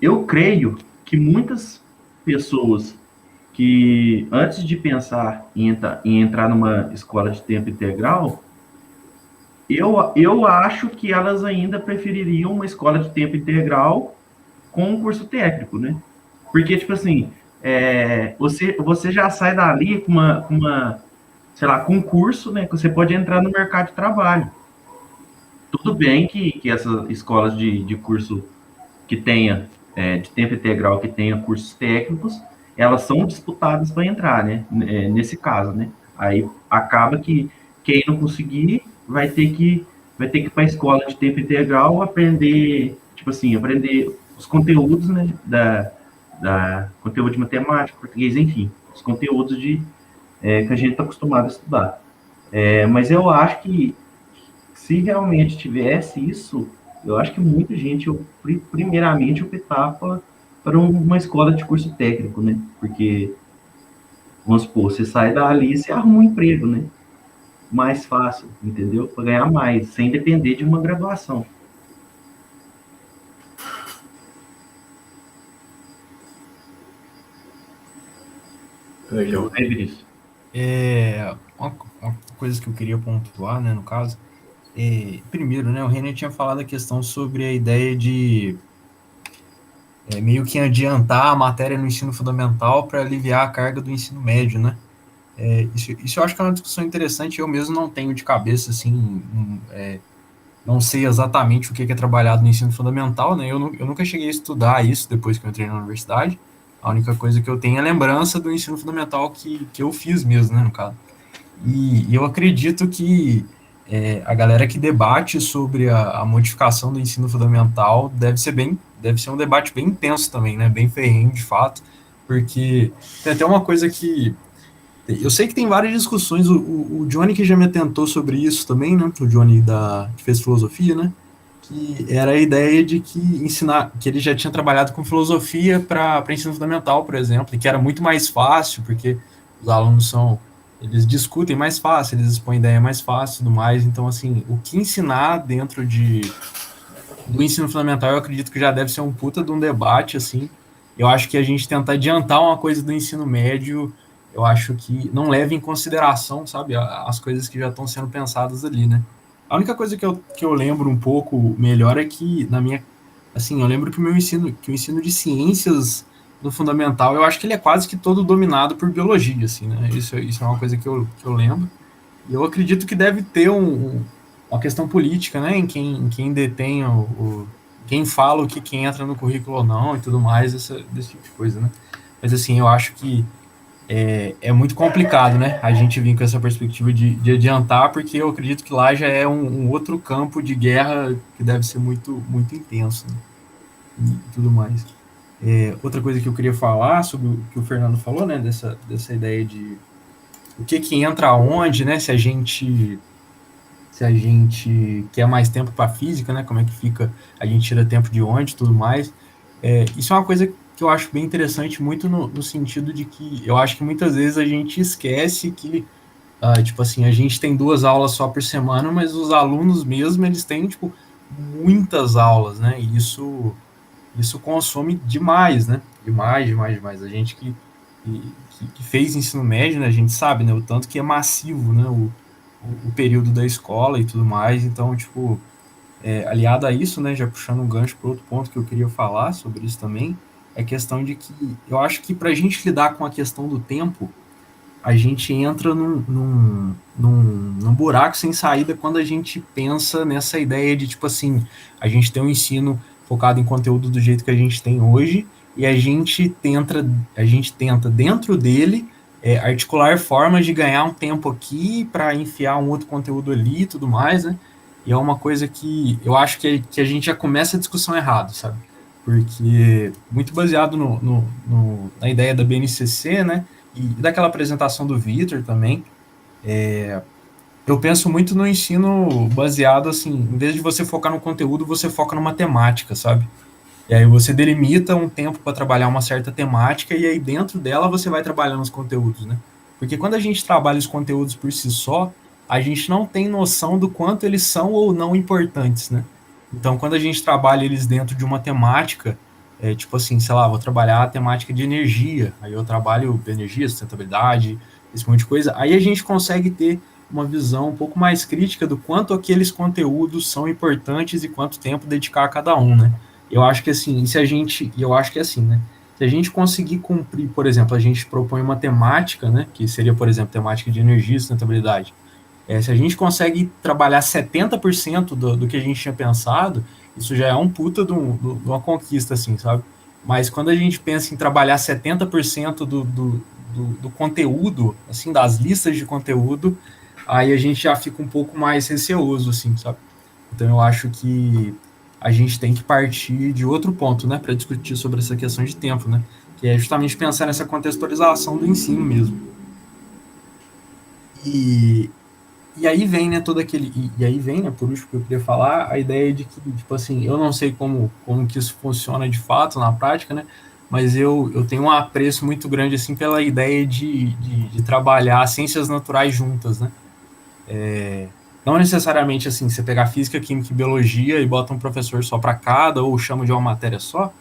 Eu creio que muitas pessoas que, antes de pensar em entrar numa escola de tempo integral, eu acho que elas ainda prefeririam uma escola de tempo integral com um curso técnico, né? Porque, tipo assim, você já sai dali sei lá, com um curso, né? Que você pode entrar no mercado de trabalho. Tudo bem que essas escolas de curso que tenha de tempo integral, que tenha cursos técnicos, elas são disputadas para entrar, né? Nesse caso, né? Aí acaba que quem não conseguir vai ter que ir para a escola de tempo integral aprender, tipo assim, aprender os conteúdos, né? Da conteúdo de matemática, português, enfim, os conteúdos que a gente está acostumado a estudar. Mas eu acho que se realmente tivesse isso, eu acho que muita gente, primeiramente, optava para uma escola de curso técnico, né? Porque, vamos supor, você sai dali e você arruma um emprego, né? Mais fácil, entendeu? Para ganhar mais, sem depender de uma graduação. Legal. Isso. Uma coisa que eu queria pontuar, né, no caso, primeiro, né, o René tinha falado a questão sobre a ideia de meio que adiantar a matéria no ensino fundamental para aliviar a carga do ensino médio, né? Isso eu acho que é uma discussão interessante. Eu mesmo não tenho de cabeça, assim, não sei exatamente o que é trabalhado no ensino fundamental, né? Eu nunca cheguei a estudar isso depois que eu entrei na universidade. A única coisa que eu tenho é lembrança do ensino fundamental que eu fiz mesmo, né, no caso. E eu acredito que a galera que debate sobre a modificação do ensino fundamental deve ser um debate bem intenso também, né? Bem ferrenho, de fato, porque tem até uma coisa que eu sei que tem várias discussões. O Johnny que já me atentou sobre isso também, né? O Johnny que fez filosofia, né? Que era a ideia de que ele já tinha trabalhado com filosofia para ensino fundamental, por exemplo, e que era muito mais fácil, porque os alunos eles discutem mais fácil, eles expõem ideia mais fácil e tudo mais. Então, assim, o que ensinar dentro do ensino fundamental, eu acredito que já deve ser um puta de um debate, assim. Eu acho que a gente tentar adiantar uma coisa do ensino médio, eu acho que não leva em consideração, sabe, as coisas que já estão sendo pensadas ali, né? A única coisa que eu lembro um pouco melhor é que, assim, eu lembro que o ensino de ciências do fundamental, eu acho que ele é quase que todo dominado por biologia, assim, né? Isso é uma coisa que eu lembro. E eu acredito que deve ter uma questão política, né? Em quem detém quem fala o que quem entra no currículo ou não e tudo mais, desse tipo de coisa, né? Mas, assim, eu acho que é muito complicado, né? A gente vir com essa perspectiva de adiantar, porque eu acredito que lá já é um outro campo de guerra que deve ser muito, muito intenso, né? E tudo mais. Outra coisa que eu queria falar sobre o que o Fernando falou, né? Dessa ideia de o que entra aonde, né? Se a gente quer mais tempo para física, né? Como é que fica? A gente tira tempo de onde, tudo mais. Isso é uma coisa que eu acho bem interessante, muito no sentido de que eu acho que muitas vezes a gente esquece que, tipo assim, a gente tem 2 aulas só por semana, mas os alunos mesmo, eles têm, tipo, muitas aulas, né? E isso consome demais, né? Demais, demais, demais. A gente que fez ensino médio, né? A gente sabe, né? O tanto que é massivo, né? O período da escola e tudo mais. Então, tipo, aliado a isso, né? Já puxando um gancho para outro ponto que eu queria falar sobre isso também, é a questão de que eu acho que para a gente lidar com a questão do tempo, a gente entra num buraco sem saída quando a gente pensa nessa ideia de, tipo assim, a gente tem um ensino focado em conteúdo do jeito que a gente tem hoje, e a gente tenta dentro dele articular formas de ganhar um tempo aqui para enfiar um outro conteúdo ali e tudo mais, né? E é uma coisa que eu acho que a gente já começa a discussão errado, sabe? Porque muito baseado na ideia da BNCC, né? E daquela apresentação do Vitor também, eu penso muito no ensino baseado, assim, em vez de você focar no conteúdo, você foca numa temática, sabe? E aí você delimita um tempo para trabalhar uma certa temática e aí dentro dela você vai trabalhando os conteúdos, né? Porque quando a gente trabalha os conteúdos por si só, a gente não tem noção do quanto eles são ou não importantes, né? Então, quando a gente trabalha eles dentro de uma temática, tipo assim, sei lá, vou trabalhar a temática de energia, aí eu trabalho energia, sustentabilidade, esse monte de coisa, aí a gente consegue ter uma visão um pouco mais crítica do quanto aqueles conteúdos são importantes e quanto tempo dedicar a cada um, né? Eu acho que assim, eu acho que é assim, né? Se a gente conseguir cumprir, por exemplo, a gente propõe uma temática, né? Que seria, por exemplo, temática de energia e sustentabilidade. Se a gente consegue trabalhar 70% do que a gente tinha pensado, isso já é um puta de uma conquista, assim, sabe? Mas quando a gente pensa em trabalhar 70% do conteúdo, assim, das listas de conteúdo, aí a gente já fica um pouco mais receoso, assim, sabe? Então eu acho que a gente tem que partir de outro ponto, né, para discutir sobre essa questão de tempo, né? Que é justamente pensar nessa contextualização do ensino mesmo. E aí vem, né, e aí vem, né, por último que eu queria falar, a ideia de que, tipo assim, eu não sei como que isso funciona de fato na prática, né, mas eu tenho um apreço muito grande, assim, pela ideia de trabalhar ciências naturais juntas, né. Não necessariamente, assim, você pegar física, química e biologia e bota um professor só para cada, ou chama de uma matéria só,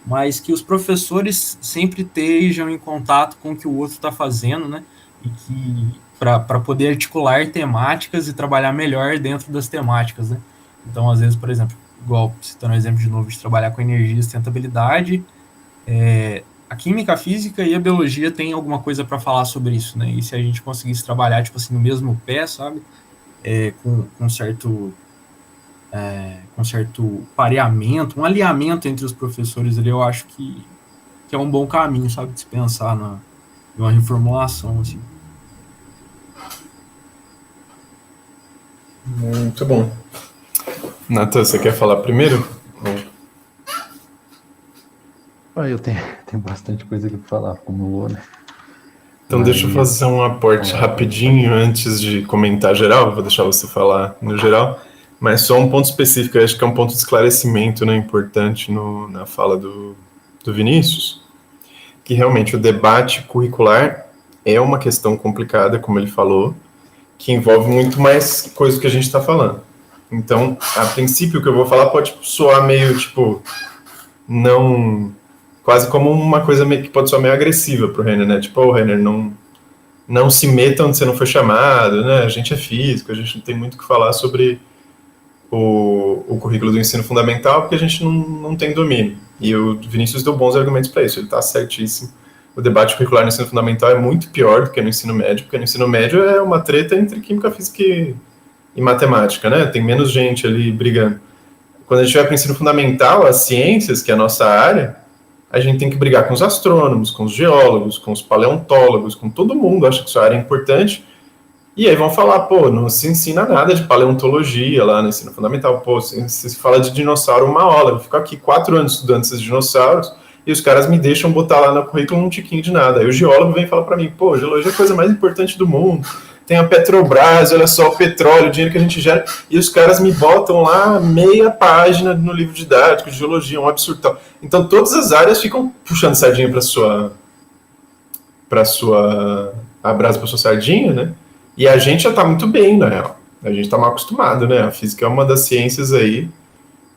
mas que os professores sempre estejam em contato com o que o outro está fazendo, né, e que para poder articular temáticas e trabalhar melhor dentro das temáticas, né? Então, às vezes, por exemplo, igual citando um exemplo de novo de trabalhar com energia e sustentabilidade, a química, a física e a biologia tem alguma coisa para falar sobre isso, né? E se a gente conseguisse trabalhar, tipo assim, no mesmo pé, sabe? Com certo pareamento, um alinhamento entre os professores ali, eu acho que é um bom caminho, sabe? De se pensar em uma reformulação, assim. Muito bom. Nathan, você quer falar primeiro? Eu tenho bastante coisa aqui para falar, acumulou, né? Então deixa eu fazer um aporte rapidinho antes de comentar geral, vou deixar você falar no geral, mas só um ponto específico, eu acho que é um ponto de esclarecimento, né, importante na fala do Vinícius, que realmente o debate curricular é uma questão complicada, como ele falou, que envolve muito mais coisa que a gente está falando. Então, a princípio, o que eu vou falar pode soar meio, tipo, não... quase como uma coisa que pode soar meio agressiva para o Renner, né? Tipo, Renner, não se meta onde você não foi chamado, né? A gente é físico, a gente não tem muito o que falar sobre o currículo do ensino fundamental, porque a gente não tem domínio. E o Vinícius deu bons argumentos para isso, ele está certíssimo. O debate curricular no ensino fundamental é muito pior do que no ensino médio, porque no ensino médio é uma treta entre química, física e matemática, né? Tem menos gente ali brigando. Quando a gente vai para o ensino fundamental, as ciências, que é a nossa área, a gente tem que brigar com os astrônomos, com os geólogos, com os paleontólogos, com todo mundo, acha que sua área é importante. E aí vão falar, pô, não se ensina nada de paleontologia lá no ensino fundamental. Pô, se fala de dinossauro uma hora, eu fico aqui 4 anos estudando esses dinossauros, e os caras me deixam botar lá no currículo um tiquinho de nada. Aí o geólogo vem falar para mim, pô, geologia é a coisa mais importante do mundo, tem a Petrobras, olha só, o petróleo, o dinheiro que a gente gera, e os caras me botam lá meia página no livro didático de geologia, um absurdo tal. Então todas as áreas ficam puxando sardinha para sua a brasa para sua sardinha, né? E a gente já está muito bem, na real. A gente está mal acostumado, né? A física é uma das ciências aí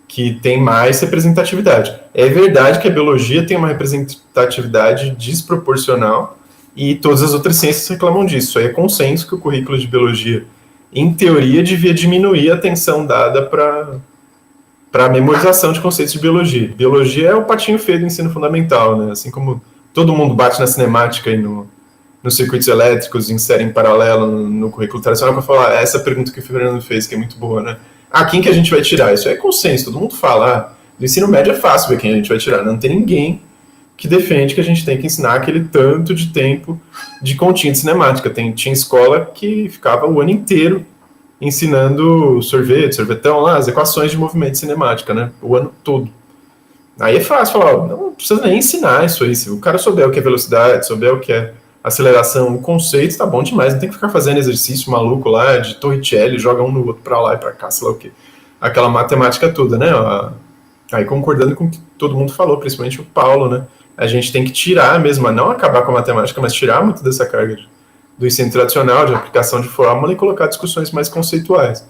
que tem mais representatividade. É verdade que a biologia tem uma representatividade desproporcional e todas as outras ciências reclamam disso. Aí é consenso que o currículo de biologia, em teoria, devia diminuir a atenção dada para a memorização de conceitos de biologia. Biologia é o patinho feio do ensino fundamental, né? Assim como todo mundo bate na cinemática e nos circuitos elétricos, insere em paralelo no currículo tradicional, para falar essa pergunta que o Fernando fez, que é muito boa, né? Quem que a gente vai tirar? Isso é consenso, todo mundo fala. Do ensino médio é fácil ver quem a gente vai tirar. Não tem ninguém que defende que a gente tem que ensinar aquele tanto de tempo de continha de cinemática. Tinha escola que ficava o ano inteiro ensinando sorvetão lá, as equações de movimento de cinemática, né? O ano todo. Aí é fácil falar, ó, não precisa nem ensinar isso aí. Se o cara souber o que é velocidade, souber o que é aceleração, o conceito, tá bom demais. Não tem que ficar fazendo exercício maluco lá de Torricelli, joga um no outro pra lá e pra cá, sei lá o quê. Aquela matemática toda, né? Aí concordando com o que todo mundo falou, principalmente o Paulo, né? A gente tem que tirar mesmo, não acabar com a matemática, mas tirar muito dessa carga do ensino tradicional, de aplicação de fórmula e colocar discussões mais conceituais.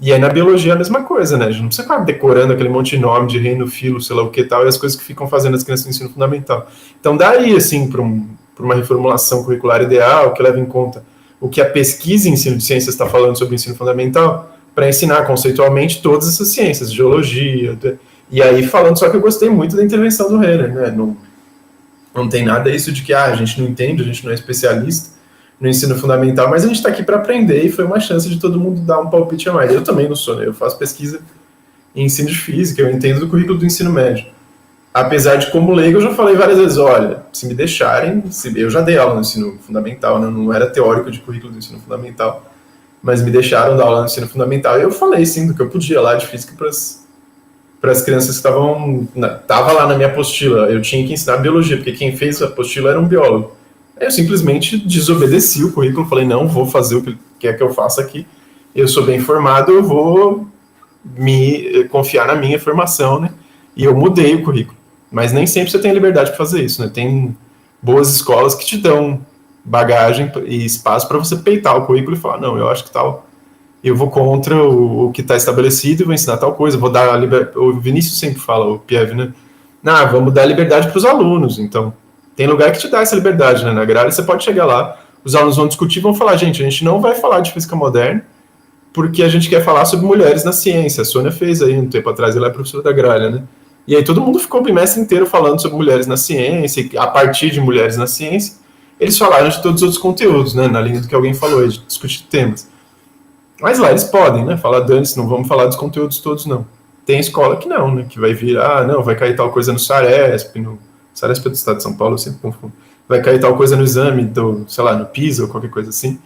E aí na biologia é a mesma coisa, né? A gente não precisa ficar decorando aquele monte de nome de reino, filo, sei lá o que tal, e as coisas que ficam fazendo as crianças no ensino fundamental. Então daria, assim, para uma reformulação curricular ideal, que leva em conta o que a pesquisa em ensino de ciências está falando sobre o ensino fundamental, para ensinar conceitualmente todas essas ciências, geologia, e aí falando, só que eu gostei muito da intervenção do Renner, né? Não tem nada isso de que a gente não entende, a gente não é especialista no ensino fundamental, mas a gente está aqui para aprender e foi uma chance de todo mundo dar um palpite a mais. Eu também não sou, né? Eu faço pesquisa em ensino de física, eu entendo do currículo do ensino médio. Apesar de, como leigo, eu já falei várias vezes, olha, se me deixarem, eu já dei aula no ensino fundamental, né? Não era teórico de currículo do ensino fundamental, mas me deixaram dar aula no ensino fundamental e eu falei, sim, do que eu podia lá de física para as crianças que estava lá na minha apostila. Eu tinha que ensinar biologia, porque quem fez a apostila era um biólogo. Eu simplesmente desobedeci o currículo, falei, não, vou fazer o que quer que eu faça aqui, eu sou bem formado, eu vou me confiar na minha formação, né? E eu mudei o currículo. Mas nem sempre você tem liberdade para fazer isso, né? Tem boas escolas que te dão bagagem e espaço para você peitar o currículo e falar, não, eu acho que tal, eu vou contra o que está estabelecido e vou ensinar tal coisa, vou dar a liberdade. O Vinícius sempre fala, o Pieve, né? Vamos dar liberdade para os alunos, então. Tem lugar que te dá essa liberdade, né? Na grade, você pode chegar lá, os alunos vão discutir, vão falar, gente, a gente não vai falar de física moderna, porque a gente quer falar sobre mulheres na ciência. A Sônia fez aí um tempo atrás, ela é professora da Gralha, né? E aí todo mundo ficou o bimestre inteiro falando sobre mulheres na ciência, e a partir de mulheres na ciência, eles falaram de todos os outros conteúdos, né? Na linha do que alguém falou, de discutir temas. Mas lá eles podem, né? Falar, dane-se, não vamos falar dos conteúdos todos, não. Tem escola que não, né? Que vai vir, não, vai cair tal coisa no Saresp, Saresp é do estado de São Paulo, eu sempre confundo. Vai cair tal coisa no exame, sei lá, no PISA ou qualquer coisa assim,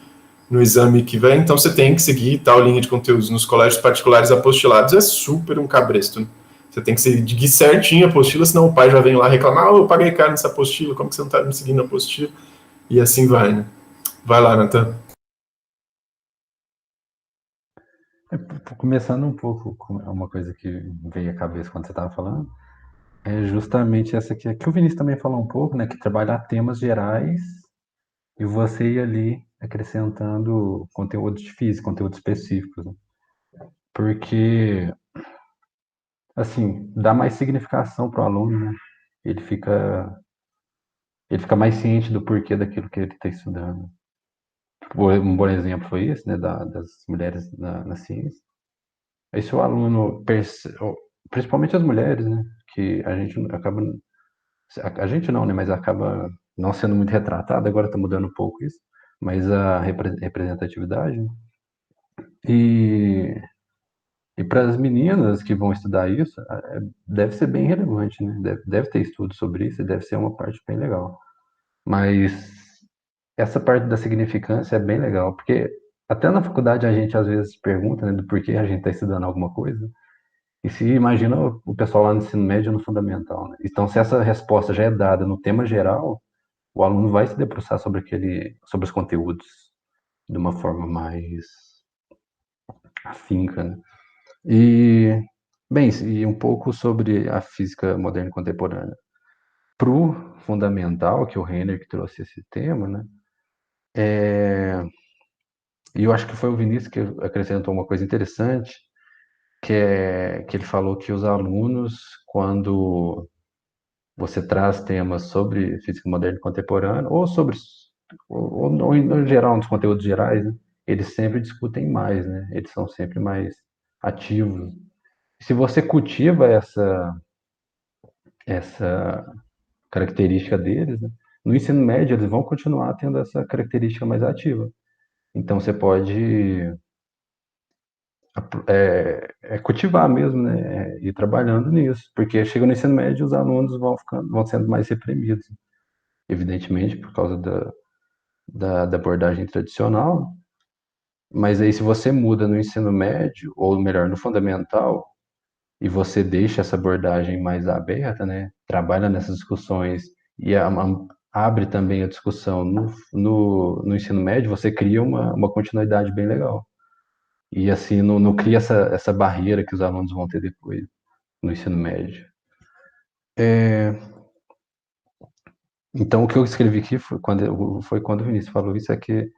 no exame que vem, então você tem que seguir tal linha de conteúdos. Nos colégios particulares apostilados é super um cabresto, né? Você tem que seguir certinho a apostila, senão o pai já vem lá reclamar, eu paguei caro nessa apostila, como que você não está me seguindo a apostila? E assim vai, né? Vai lá, Nathan. Começando um pouco com uma coisa que veio à cabeça quando você estava falando, é justamente essa aqui, que o Vinícius também falou um pouco, né, que trabalhar temas gerais e você ir ali acrescentando conteúdos de física, conteúdos específicos, né? Porque, assim, dá mais significação para o aluno, né? Ele fica mais ciente do porquê daquilo que ele está estudando. Um bom exemplo foi esse, né, das mulheres na ciência. Aí se o aluno, principalmente as mulheres, né, que a gente acaba, a gente não, né, mas acaba não sendo muito retratado, agora está mudando um pouco isso, mas a representatividade, né? E para as meninas que vão estudar isso, deve ser bem relevante, né? Deve ter estudo sobre isso e deve ser uma parte bem legal. Mas essa parte da significância é bem legal, porque até na faculdade a gente às vezes pergunta, né, do porquê a gente está estudando alguma coisa, e se imagina o pessoal lá no ensino médio no fundamental, né? Então, se essa resposta já é dada no tema geral, o aluno vai se debruçar sobre sobre os conteúdos de uma forma mais afinca, né? E, bem, e um pouco sobre a física moderna e contemporânea. Para o fundamental, que o Renner que trouxe esse tema, né? E eu acho que foi o Vinícius que acrescentou uma coisa interessante, que ele falou que os alunos, quando você traz temas sobre física moderna e contemporânea, ou em geral, nos conteúdos gerais, né, eles sempre discutem mais, né? Eles são sempre mais ativos. Se você cultiva essa característica deles, né, no ensino médio eles vão continuar tendo essa característica mais ativa. Então você pode cultivar mesmo, né? Ir trabalhando nisso, porque chega no ensino médio os alunos vão sendo mais reprimidos, evidentemente por causa da abordagem tradicional. Mas aí se você muda no ensino médio, ou melhor, no fundamental, e você deixa essa abordagem mais aberta, né? Trabalha nessas discussões e abre também a discussão no ensino médio, você cria uma continuidade bem legal. E assim, não cria essa barreira que os alunos vão ter depois no ensino médio. Então, o que eu escrevi aqui foi quando o Vinícius falou isso, é que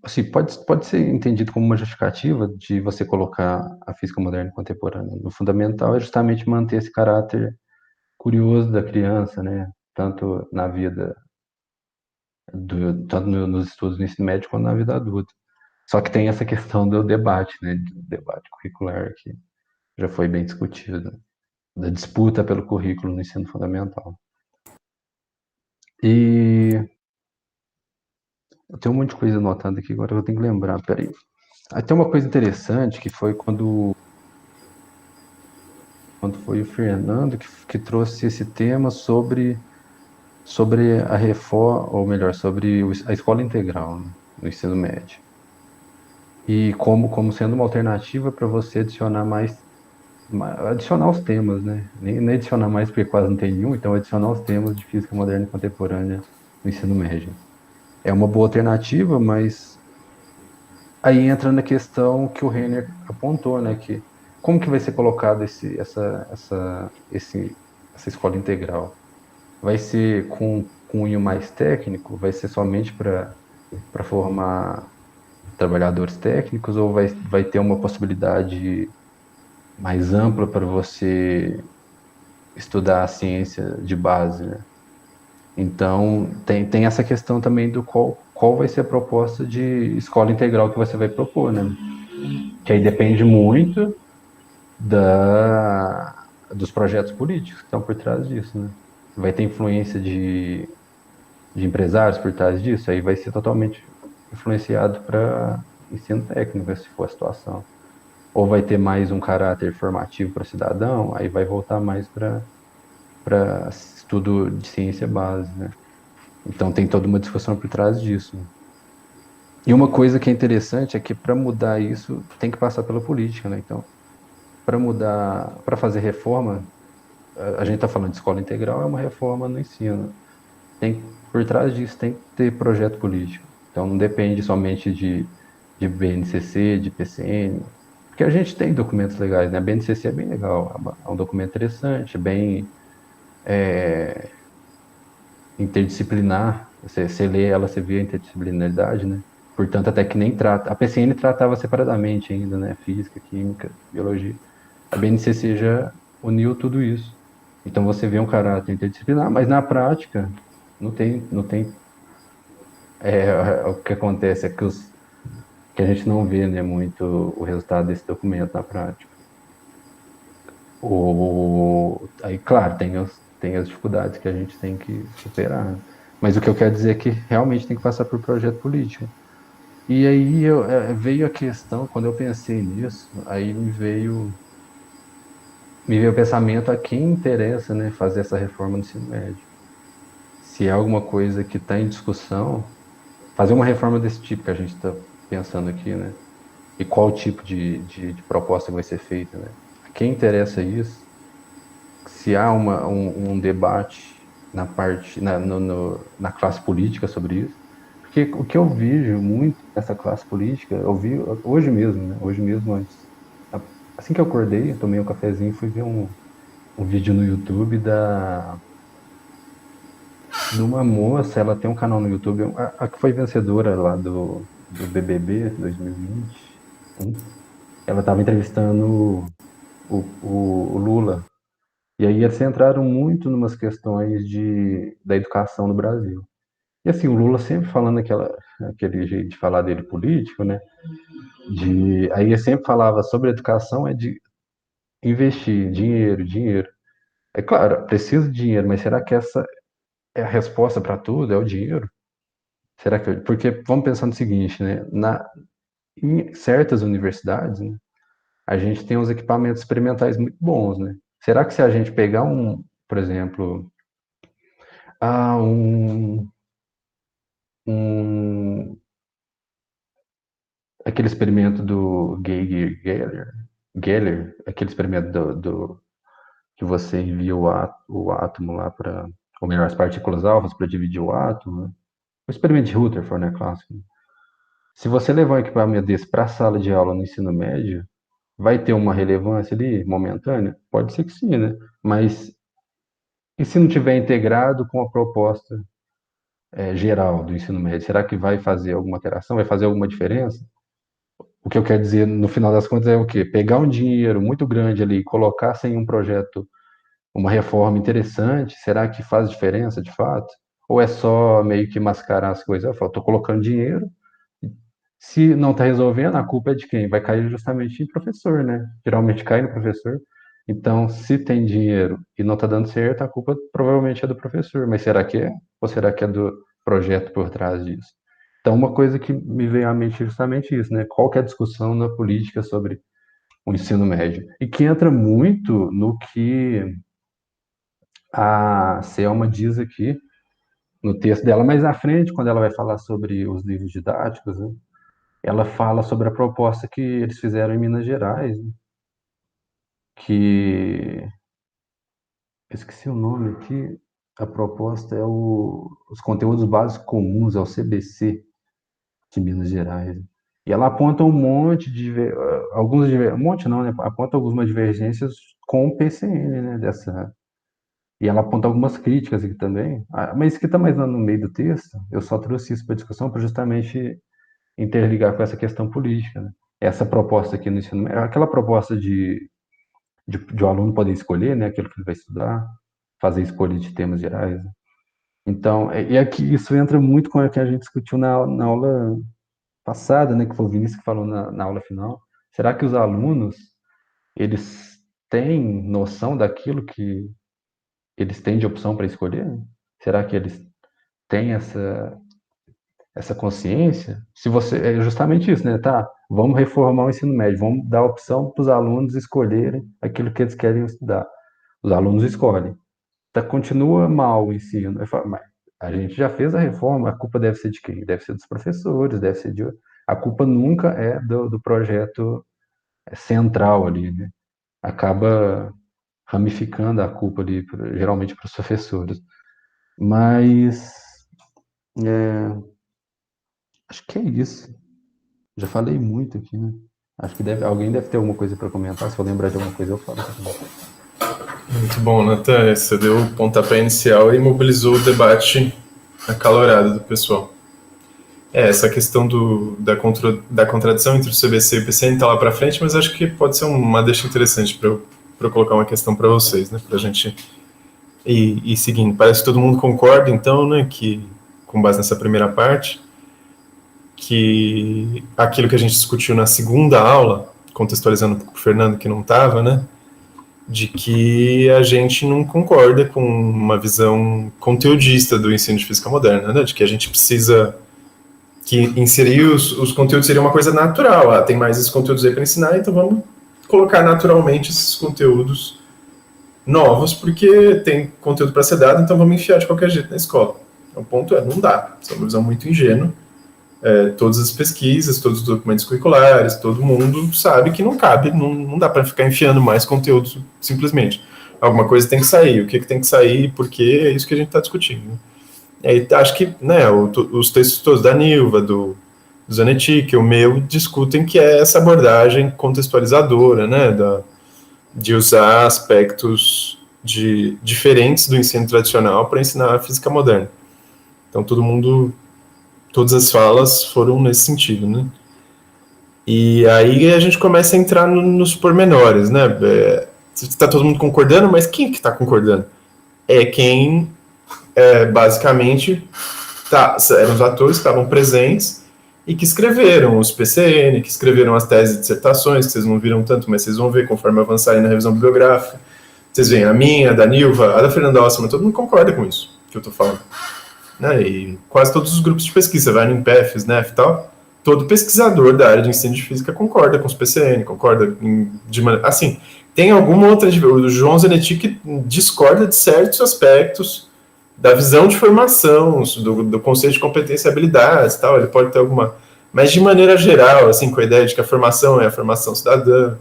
assim, pode ser entendido como uma justificativa de você colocar a física moderna e contemporânea no fundamental, é justamente manter esse caráter curioso da criança, né? Tanto na vida, tanto nos estudos do ensino médio quanto na vida adulta. Só que tem essa questão do debate, né? Do debate curricular que já foi bem discutido, da disputa pelo currículo no ensino fundamental. E eu tenho um monte de coisa anotada aqui, agora eu tenho que lembrar, peraí. Aí tem uma coisa interessante que foi quando foi o Fernando que trouxe esse tema sobre a reforma, ou melhor, sobre a escola integral, né, no ensino médio. E como sendo uma alternativa para você adicionar os temas, né? Nem adicionar mais, porque quase não tem nenhum, então adicionar os temas de física moderna e contemporânea no ensino médio. É uma boa alternativa, mas aí entra na questão que o Renner apontou, né? Que como que vai ser colocado essa escola integral? Vai ser com cunho mais técnico? Vai ser somente para formar trabalhadores técnicos? Ou vai ter uma possibilidade mais ampla para você estudar a ciência de base, né? Então, tem essa questão também do qual vai ser a proposta de escola integral que você vai propor, né? Que aí depende muito dos projetos políticos que estão por trás disso, né? Vai ter influência de empresários por trás disso, aí vai ser totalmente influenciado para ensino técnico, se for a situação. Ou vai ter mais um caráter formativo para o cidadão, aí vai voltar mais para estudo de ciência base, né? Então tem toda uma discussão por trás disso. E uma coisa que é interessante é que para mudar isso tem que passar pela política, né? Então, para fazer reforma, a gente está falando de escola integral, é uma reforma no ensino. Por trás disso tem que ter projeto político. Então não depende somente de BNCC, de PCN, porque a gente tem documentos legais, né? A BNCC é bem legal, é um documento interessante, bem interdisciplinar. Você lê ela, você vê a interdisciplinaridade, né? Portanto, até que nem trata. A PCN tratava separadamente ainda, né? Física, química, biologia. A BNCC já uniu tudo isso. Então você vê um caráter interdisciplinar, mas na prática não tem. O que acontece é que a gente não vê, né, muito o resultado desse documento na prática. Aí, claro, tem as dificuldades que a gente tem que superar. Mas o que eu quero dizer é que realmente tem que passar por projeto político. E aí veio a questão, quando eu pensei nisso, aí me veio o pensamento a quem interessa, né, fazer essa reforma no ensino médio. Se é alguma coisa que está em discussão, fazer uma reforma desse tipo que a gente está pensando aqui, né? E qual tipo de proposta vai ser feita, né? A quem interessa isso? Se há um debate na classe política sobre isso, porque o que eu vejo muito nessa classe política, eu vi hoje mesmo, né? Hoje mesmo, assim que eu acordei, eu tomei um cafezinho e fui ver um vídeo no YouTube de uma moça, ela tem um canal no YouTube, a que foi vencedora lá do BBB 2020. Ela estava entrevistando o Lula. E aí eles entraram muito numas questões da educação no Brasil. E assim, o Lula sempre falando aquele jeito de falar dele político, né? Aí ele sempre falava sobre educação, de investir dinheiro, dinheiro. É claro, precisa de dinheiro, mas será que essa é a resposta para tudo? É o dinheiro? Será que... Porque vamos pensar no seguinte, né? em certas universidades, né, a gente tem uns equipamentos experimentais muito bons, né? Será que se a gente pegar por exemplo, um aquele experimento do Geller, aquele experimento que você envia o átomo lá para, ou melhor, as partículas alfas para dividir o átomo, né? O experimento de Rutherford, né, clássico. Se você levar um equipamento desse para a sala de aula no ensino médio, vai ter uma relevância ali momentânea? Pode ser que sim, né? Mas e se não tiver integrado com a proposta geral do ensino médio? Será que vai fazer alguma alteração? Vai fazer alguma diferença? O que eu quero dizer, no final das contas, é o quê? Pegar um dinheiro muito grande ali e colocar sem um projeto, uma reforma interessante, será que faz diferença de fato? Ou é só meio que mascarar as coisas? Eu falo, estou colocando dinheiro, se não está resolvendo, a culpa é de quem? Vai cair justamente em professor, né? Geralmente cai no professor. Então, se tem dinheiro e não está dando certo, a culpa provavelmente é do professor. Mas será que é? Ou será que é do projeto por trás disso? Então, uma coisa que me veio à mente é justamente isso, né? Qual que é a discussão na política sobre o ensino médio? E que entra muito no que a Selma diz aqui no texto dela mais à frente, quando ela vai falar sobre os livros didáticos, né? Ela fala sobre a proposta que eles fizeram em Minas Gerais, né? Que esqueci o nome aqui. A proposta é os conteúdos básicos comuns, é o CBC de Minas Gerais. E ela aponta um monte de um monte não, né? Aponta algumas divergências com o PCN, né? E ela aponta algumas críticas aqui também. Mas isso que está mais no meio do texto, eu só trouxe isso para discussão para justamente interligar com essa questão política, né? Essa proposta aqui no ensino médio, aquela proposta de o aluno poder escolher, né, aquilo que ele vai estudar, fazer escolha de temas gerais, né? Então, e aqui isso entra muito com o que a gente discutiu na aula passada, né, que foi o Vinícius que falou na aula final. Será que os alunos, eles têm noção daquilo que eles têm de opção para escolher? Será que eles têm essa consciência? Se você é justamente isso, né? Tá, vamos reformar o ensino médio, vamos dar opção para os alunos escolherem aquilo que eles querem estudar. Os alunos escolhem. Tá, continua mal o ensino. Eu falo, mas a gente já fez a reforma, a culpa deve ser de quem? Deve ser dos professores, deve ser de... A culpa nunca é do projeto central ali, né? Acaba ramificando a culpa ali, geralmente para os professores. Mas acho que é isso. Já falei muito aqui, né? Acho que alguém deve ter alguma coisa para comentar. Se eu lembrar de alguma coisa, eu falo. Muito bom, Nathan. Você deu o pontapé inicial e mobilizou o debate acalorado do pessoal. Essa questão da contradição entre o CBC e o PCN está lá para frente, mas acho que pode ser uma deixa interessante para eu colocar uma questão para vocês, né? Para a gente ir seguindo. Parece que todo mundo concorda, então, né? Que, com base nessa primeira parte, que aquilo que a gente discutiu na segunda aula, contextualizando um pouco o Fernando que não estava, né, de que a gente não concorda com uma visão conteudista do ensino de física moderna, né, de que a gente precisa que inserir os conteúdos seria uma coisa natural. Tem mais esses conteúdos aí para ensinar, então vamos colocar naturalmente esses conteúdos novos, porque tem conteúdo para ser dado, então vamos enfiar de qualquer jeito na escola. O ponto não dá. Isso é uma visão muito ingênua. Todas as pesquisas, todos os documentos curriculares, todo mundo sabe que não cabe, não dá para ficar enfiando mais conteúdo simplesmente. Alguma coisa tem que sair, o que tem que sair, porque é isso que a gente está discutindo. E aí, acho que, né, os textos todos da Nilva, do Zanetti, que o meu, discutem que é essa abordagem contextualizadora, né, de usar aspectos diferentes do ensino tradicional para ensinar a física moderna. Então, todas as falas foram nesse sentido, né? E aí a gente começa a entrar nos pormenores, né? Está todo mundo concordando, mas quem que está concordando? É quem, basicamente, eram os atores que estavam presentes e que escreveram os PCN, que escreveram as teses e dissertações, que vocês não viram tanto, mas vocês vão ver conforme avançarem na revisão bibliográfica. Vocês veem a minha, a da Nilva, a da Fernanda Ossman, todo mundo concorda com isso que eu estou falando. Né, e quase todos os grupos de pesquisa, vai no INPEF, SNEF e tal, todo pesquisador da área de ensino de física concorda com os PCN, concorda de maneira... Assim, tem alguma outra... O João Zanetti que discorda de certos aspectos da visão de formação, do conceito de competência e habilidades e tal, ele pode ter alguma... Mas, de maneira geral, assim, com a ideia de que a formação é a formação cidadã,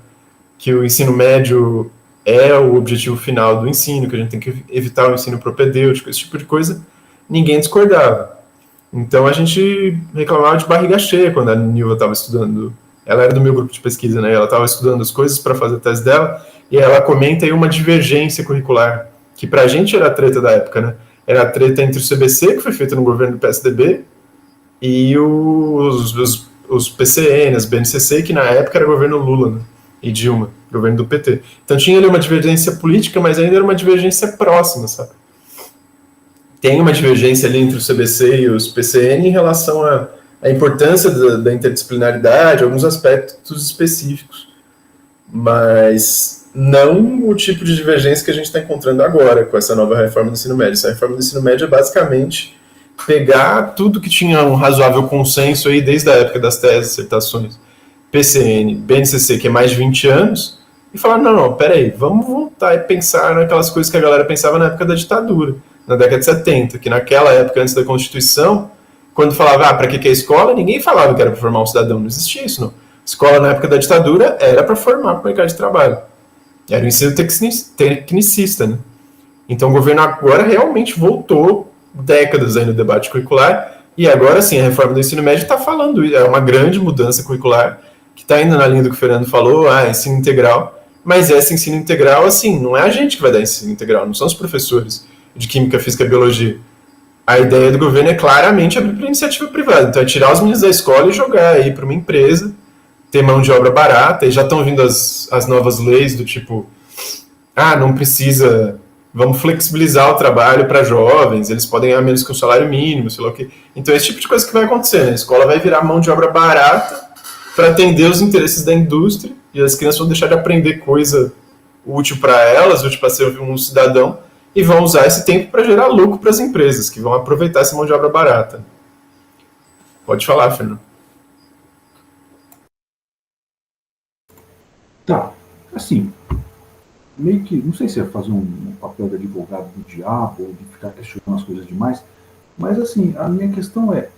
que o ensino médio é o objetivo final do ensino, que a gente tem que evitar o ensino propedêutico, esse tipo de coisa, ninguém discordava. Então, a gente reclamava de barriga cheia quando a Nilva estava estudando. Ela era do meu grupo de pesquisa, né? Ela estava estudando as coisas para fazer a tese dela, e ela comenta aí uma divergência curricular, que para a gente era a treta da época, né? Era a treta entre o CBC, que foi feito no governo do PSDB, e os PCN, as BNCC, que na época era governo Lula, né? E Dilma, governo do PT. Então tinha ali uma divergência política, mas ainda era uma divergência próxima, sabe? Tem uma divergência ali entre o CBC e os PCN em relação à importância da interdisciplinaridade, alguns aspectos específicos, mas não o tipo de divergência que a gente está encontrando agora com essa nova reforma do ensino médio. Essa reforma do ensino médio é basicamente pegar tudo que tinha um razoável consenso aí desde a época das teses, dissertações, PCN, BNCC, que é mais de 20 anos, e falar, não, peraí, vamos voltar e pensar naquelas coisas que a galera pensava na época da ditadura, na década de 70, que naquela época, antes da Constituição, quando falava, para que é escola, ninguém falava que era para formar um cidadão, não existia isso, não. Escola, na época da ditadura, era para formar para o mercado de trabalho. Era o ensino tecnicista, né? Então, o governo agora realmente voltou décadas aí no debate curricular, e agora sim, a reforma do ensino médio está falando, é uma grande mudança curricular, que está indo na linha do que o Fernando falou, ensino integral, mas esse ensino integral, assim, não é a gente que vai dar ensino integral, não são os professores de Química, Física e Biologia. A ideia do governo é claramente abrir para iniciativa privada, então é tirar os meninos da escola e jogar aí para uma empresa, ter mão de obra barata, e já estão vindo as novas leis do tipo, não precisa, vamos flexibilizar o trabalho para jovens, eles podem ganhar menos que um salário mínimo, sei lá o quê. Então esse tipo de coisa que vai acontecer, né? A escola vai virar mão de obra barata para atender os interesses da indústria, e as crianças vão deixar de aprender coisa útil para elas, útil para ser um cidadão, e vão usar esse tempo para gerar lucro para as empresas, que vão aproveitar essa mão de obra barata. Pode falar, Fernando. Tá, assim, meio que, não sei se é fazer um papel de advogado do diabo, ou de ficar questionando as coisas demais, mas assim, a minha questão é,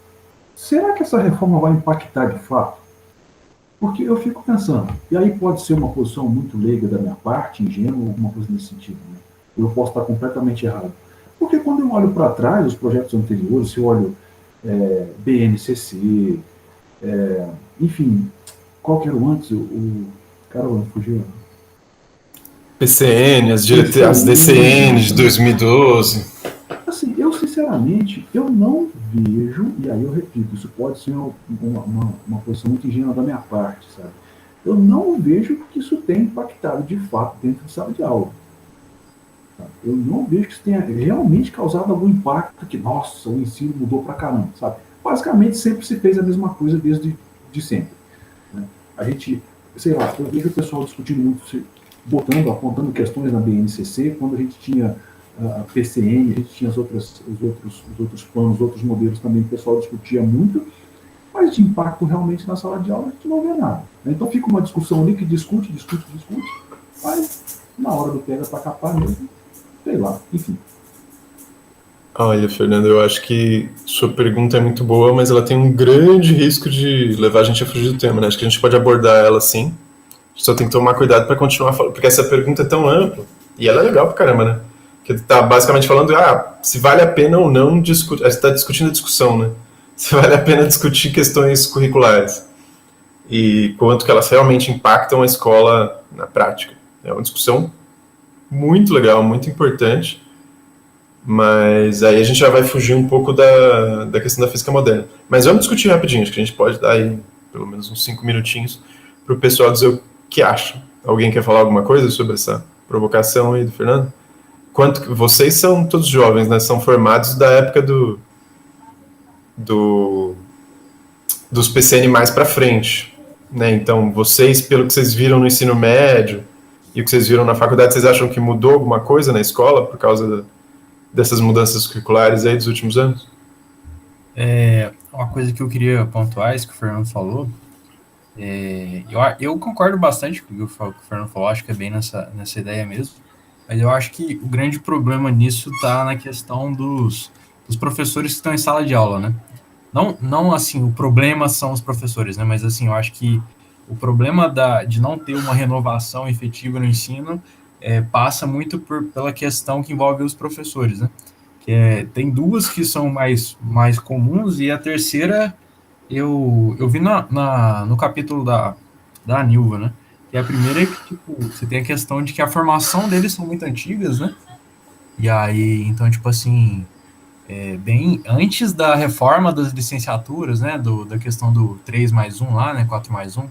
será que essa reforma vai impactar de fato? Porque eu fico pensando, e aí pode ser uma posição muito leiga da minha parte, ingênua, alguma coisa nesse sentido, né? Eu posso estar completamente errado. Porque quando eu olho para trás, os projetos anteriores, se eu olho BNCC, enfim, qual que era o antes? Cara, fugiu. PCN, as DCN de 2012. Assim, eu sinceramente, eu não vejo, e aí eu repito, isso pode ser uma posição muito ingênua da minha parte, sabe? Eu não vejo que isso tenha impactado de fato dentro de sala de aula. Sabe? Eu não vejo que isso tenha realmente causado algum impacto que, nossa, o ensino mudou pra caramba, sabe? Basicamente sempre se fez a mesma coisa desde sempre. Né? A gente, sei lá, eu vejo o pessoal discutindo muito, apontando questões na BNCC, quando a gente tinha a PCN, a gente tinha os outros planos, os outros modelos também, o pessoal discutia muito, mas de impacto realmente na sala de aula a gente não vê nada. Então fica uma discussão ali que discute, mas na hora do pega para capar mesmo, sei lá, enfim. Olha, Fernando, eu acho que sua pergunta é muito boa, mas ela tem um grande risco de levar a gente a fugir do tema, né? Acho que a gente pode abordar ela sim, só tem que tomar cuidado para continuar falando, porque essa pergunta é tão ampla, e ela é legal pra caramba, né? Que tá basicamente falando, se vale a pena ou não discutir, a gente está discutindo a discussão, né? Se vale a pena discutir questões curriculares e quanto que elas realmente impactam a escola na prática. É uma discussão muito legal, muito importante, mas aí a gente já vai fugir um pouco da questão da física moderna. Mas vamos discutir rapidinho, acho que a gente pode dar aí pelo menos uns 5 minutinhos para o pessoal dizer o que acha. Alguém quer falar alguma coisa sobre essa provocação aí do Fernando? Vocês são todos jovens, né? São formados da época dos PCN mais para frente, né? Então, vocês, pelo que vocês viram no ensino médio e o que vocês viram na faculdade, vocês acham que mudou alguma coisa na escola por causa dessas mudanças curriculares aí dos últimos anos? uma coisa que eu queria pontuar, isso que o Fernando falou, eu concordo bastante com o que o Fernando falou, acho que é bem nessa ideia mesmo, mas eu acho que o grande problema nisso está na questão dos professores que estão em sala de aula, né? Não assim, o problema são os professores, né? Mas assim, eu acho que o problema de não ter uma renovação efetiva no ensino passa muito pela questão que envolve os professores, né? Tem duas que são mais comuns e a terceira eu vi no capítulo da Nilva, né? Que a primeira é que, tipo, você tem a questão de que a formação deles são muito antigas, né? E aí, então, tipo assim, bem antes da reforma das licenciaturas, né? Da questão do 3+1 lá, né? 4+1, acho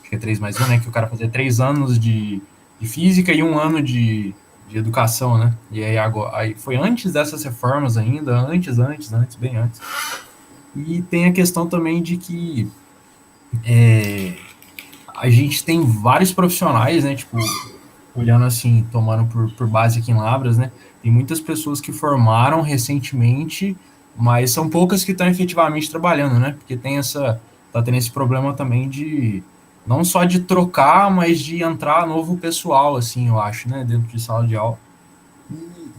que é 3+1, né? Que o cara fazia 3 anos de física e 1 ano de educação, né? E aí, agora, aí foi antes dessas reformas ainda, antes, bem antes. E tem a questão também de que a gente tem vários profissionais, né? Tipo, olhando assim, tomando por base aqui em Lavras, né? Tem muitas pessoas que formaram recentemente, mas são poucas que estão efetivamente trabalhando, né? Porque tá tendo esse problema também de não só de trocar, mas de entrar novo pessoal, assim, eu acho, né? Dentro de sala de aula.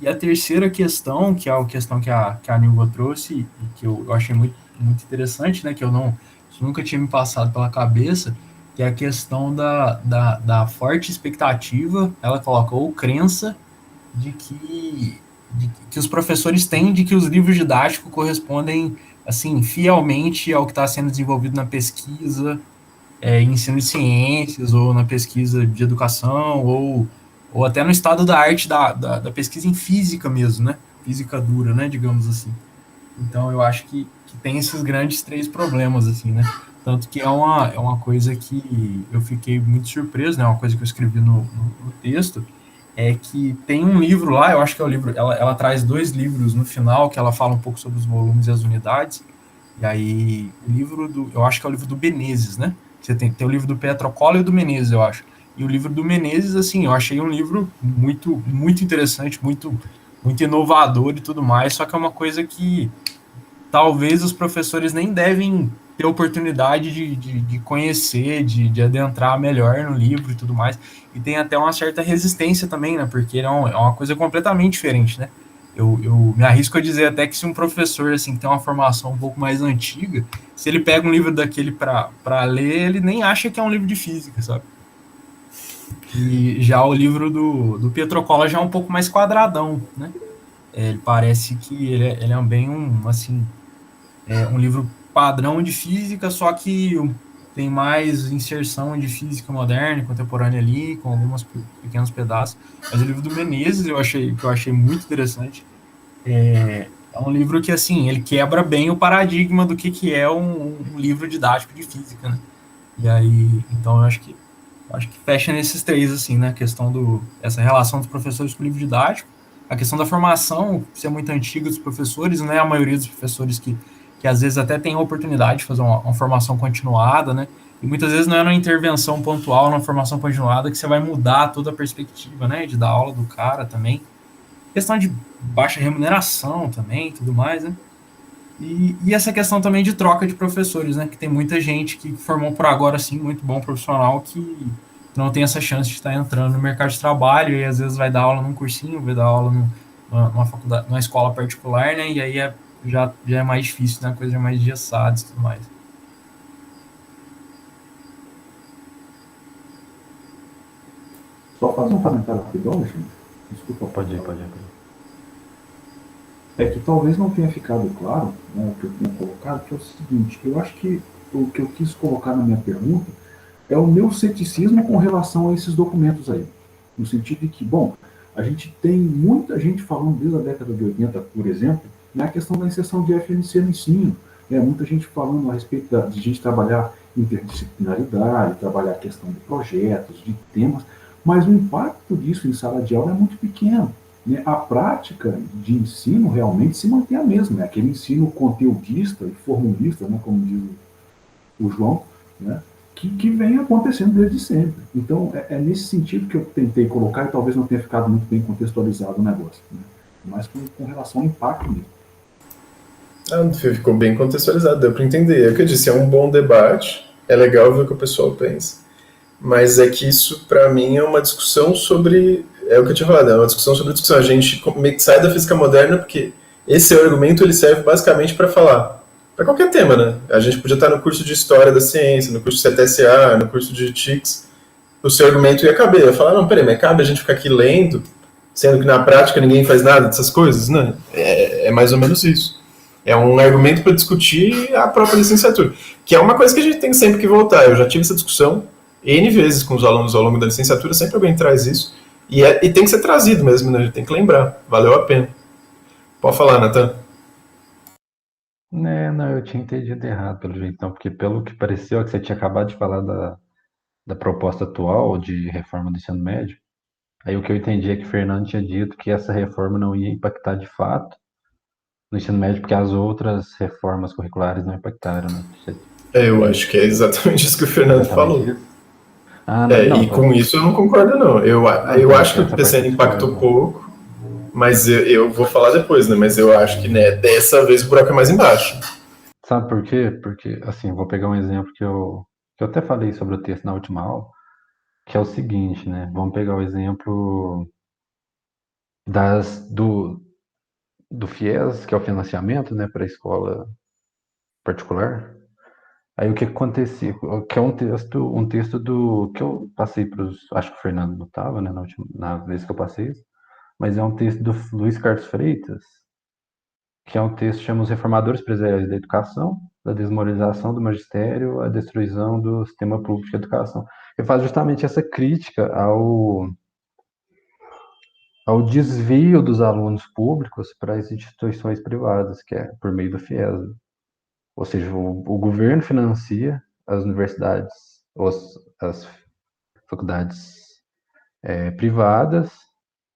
E a terceira questão, que é a questão que a Nilva trouxe, e que eu achei muito, muito interessante, né? Que isso nunca tinha me passado pela cabeça, que é a questão da forte expectativa, ela coloca, ou crença, de que os professores têm de que os livros didáticos correspondem, assim, fielmente ao que está sendo desenvolvido na pesquisa, em ensino de ciências, ou na pesquisa de educação, ou até no estado da arte da pesquisa em física mesmo, né? Física dura, né? Digamos assim. Então, eu acho que tem esses grandes 3 problemas, assim, né? Tanto que é uma coisa que eu fiquei muito surpreso, né? Uma coisa que eu escrevi no texto, é que tem um livro lá, eu acho que é o livro, ela traz 2 livros no final, que ela fala um pouco sobre os volumes e as unidades, e aí eu acho que é o livro do Menezes, né? Você tem o livro do Petrocola e o do Menezes, eu acho. E o livro do Menezes, assim, eu achei um livro muito, muito interessante, muito, muito inovador e tudo mais, só que é uma coisa que talvez os professores nem devem ter oportunidade de conhecer, de adentrar melhor no livro e tudo mais. E tem até uma certa resistência também, né? Porque é uma coisa completamente diferente, né? Eu me arrisco a dizer até que se um professor assim tem uma formação um pouco mais antiga, se ele pega um livro daquele para ler, ele nem acha que é um livro de física, sabe? E já o livro do Petrocola já é um pouco mais quadradão, né? Ele parece que ele é bem assim, um livro padrão de física, só que tem mais inserção de física moderna e contemporânea ali, com alguns pequenos pedaços. Mas o livro do Menezes que eu achei muito interessante. É um livro que, assim, ele quebra bem o paradigma do que é um livro didático de física, né? E aí, então eu acho que fecha nesses 3, assim, né? A questão essa relação dos professores com o livro didático, a questão da formação ser muito antiga dos professores, né? A maioria dos professores que às vezes até tem a oportunidade de fazer uma formação continuada, né? E muitas vezes não é uma intervenção pontual, uma formação continuada que você vai mudar toda a perspectiva, né? De dar aula do cara também. Questão de baixa remuneração também, tudo mais, né? E essa questão também de troca de professores, né? Que tem muita gente que formou por agora, assim, muito bom profissional que não tem essa chance de estar entrando no mercado de trabalho e às vezes vai dar aula num cursinho, vai dar aula numa faculdade, numa escola particular, né? E aí já é mais difícil, né? A coisa é mais engessada e tudo mais. Só fazer um comentário rapidão, Alexandre. Desculpa. Pode ir. É que talvez não tenha ficado claro, né, o que eu tinha colocado, que é o seguinte, eu acho que o que eu quis colocar na minha pergunta é o meu ceticismo com relação a esses documentos aí. No sentido de que, bom, a gente tem muita gente falando desde a década de 80, por exemplo, na questão da inserção de FNC no ensino. Muita gente falando a respeito de a gente trabalhar interdisciplinaridade, trabalhar a questão de projetos, de temas, mas o impacto disso em sala de aula é muito pequeno. Né? A prática de ensino realmente se mantém a mesma, aquele ensino conteudista e formulista, né, como diz o João, né, que vem acontecendo desde sempre. Então, é nesse sentido que eu tentei colocar, e talvez não tenha ficado muito bem contextualizado o negócio, né, mas com relação ao impacto mesmo. Ficou bem contextualizado, deu para entender. É o que eu disse, é um bom debate, é legal ver o que o pessoal pensa, mas é que isso, para mim, é uma discussão sobre... É o que eu tinha falado, é uma discussão sobre discussão. A gente meio que sai da física moderna porque esse argumento ele serve basicamente para falar para qualquer tema, né? A gente podia estar no curso de História da Ciência, no curso de CTSA, no curso de TICS, o seu argumento ia caber. Eu ia falar, não, peraí, mas cabe a gente ficar aqui lendo, sendo que na prática ninguém faz nada dessas coisas, né? É mais ou menos isso. É um argumento para discutir a própria licenciatura, que é uma coisa que a gente tem sempre que voltar. Eu já tive essa discussão N vezes com os alunos ao longo da licenciatura, sempre alguém traz isso, e tem que ser trazido mesmo, né? A gente tem que lembrar, valeu a pena. Pode falar, Nathan. Não, eu tinha entendido errado pelo jeito, então, porque pelo que pareceu é que você tinha acabado de falar da proposta atual de reforma do ensino médio. Aí o que eu entendi é que o Fernando tinha dito que essa reforma não ia impactar de fato no ensino médio, porque as outras reformas curriculares não impactaram, né? Eu acho que é exatamente isso que o Fernando falou. Isso? Não, e com isso eu não concordo, não. Eu acho que o PCN impactou pouco, mas eu vou falar depois, né? Mas eu acho que, né, dessa vez o buraco é mais embaixo. Sabe por quê? Porque, assim, vou pegar um exemplo que eu até falei sobre o texto na última aula, que é o seguinte, né? Vamos pegar o exemplo do FIES, que é o financiamento, né, para a escola particular. Aí o que acontecia, que é um texto do que eu passei para os, acho que o Fernando não estava, né, na vez que eu passei isso, mas é um texto do Luiz Carlos Freitas, que é um texto que chama Os Reformadores Empresariais da Educação, da desmoralização do magistério, a destruição do sistema público de educação. Ele faz justamente essa crítica ao desvio dos alunos públicos para as instituições privadas, que é por meio do FIES. Ou seja, o governo financia as universidades, as faculdades privadas,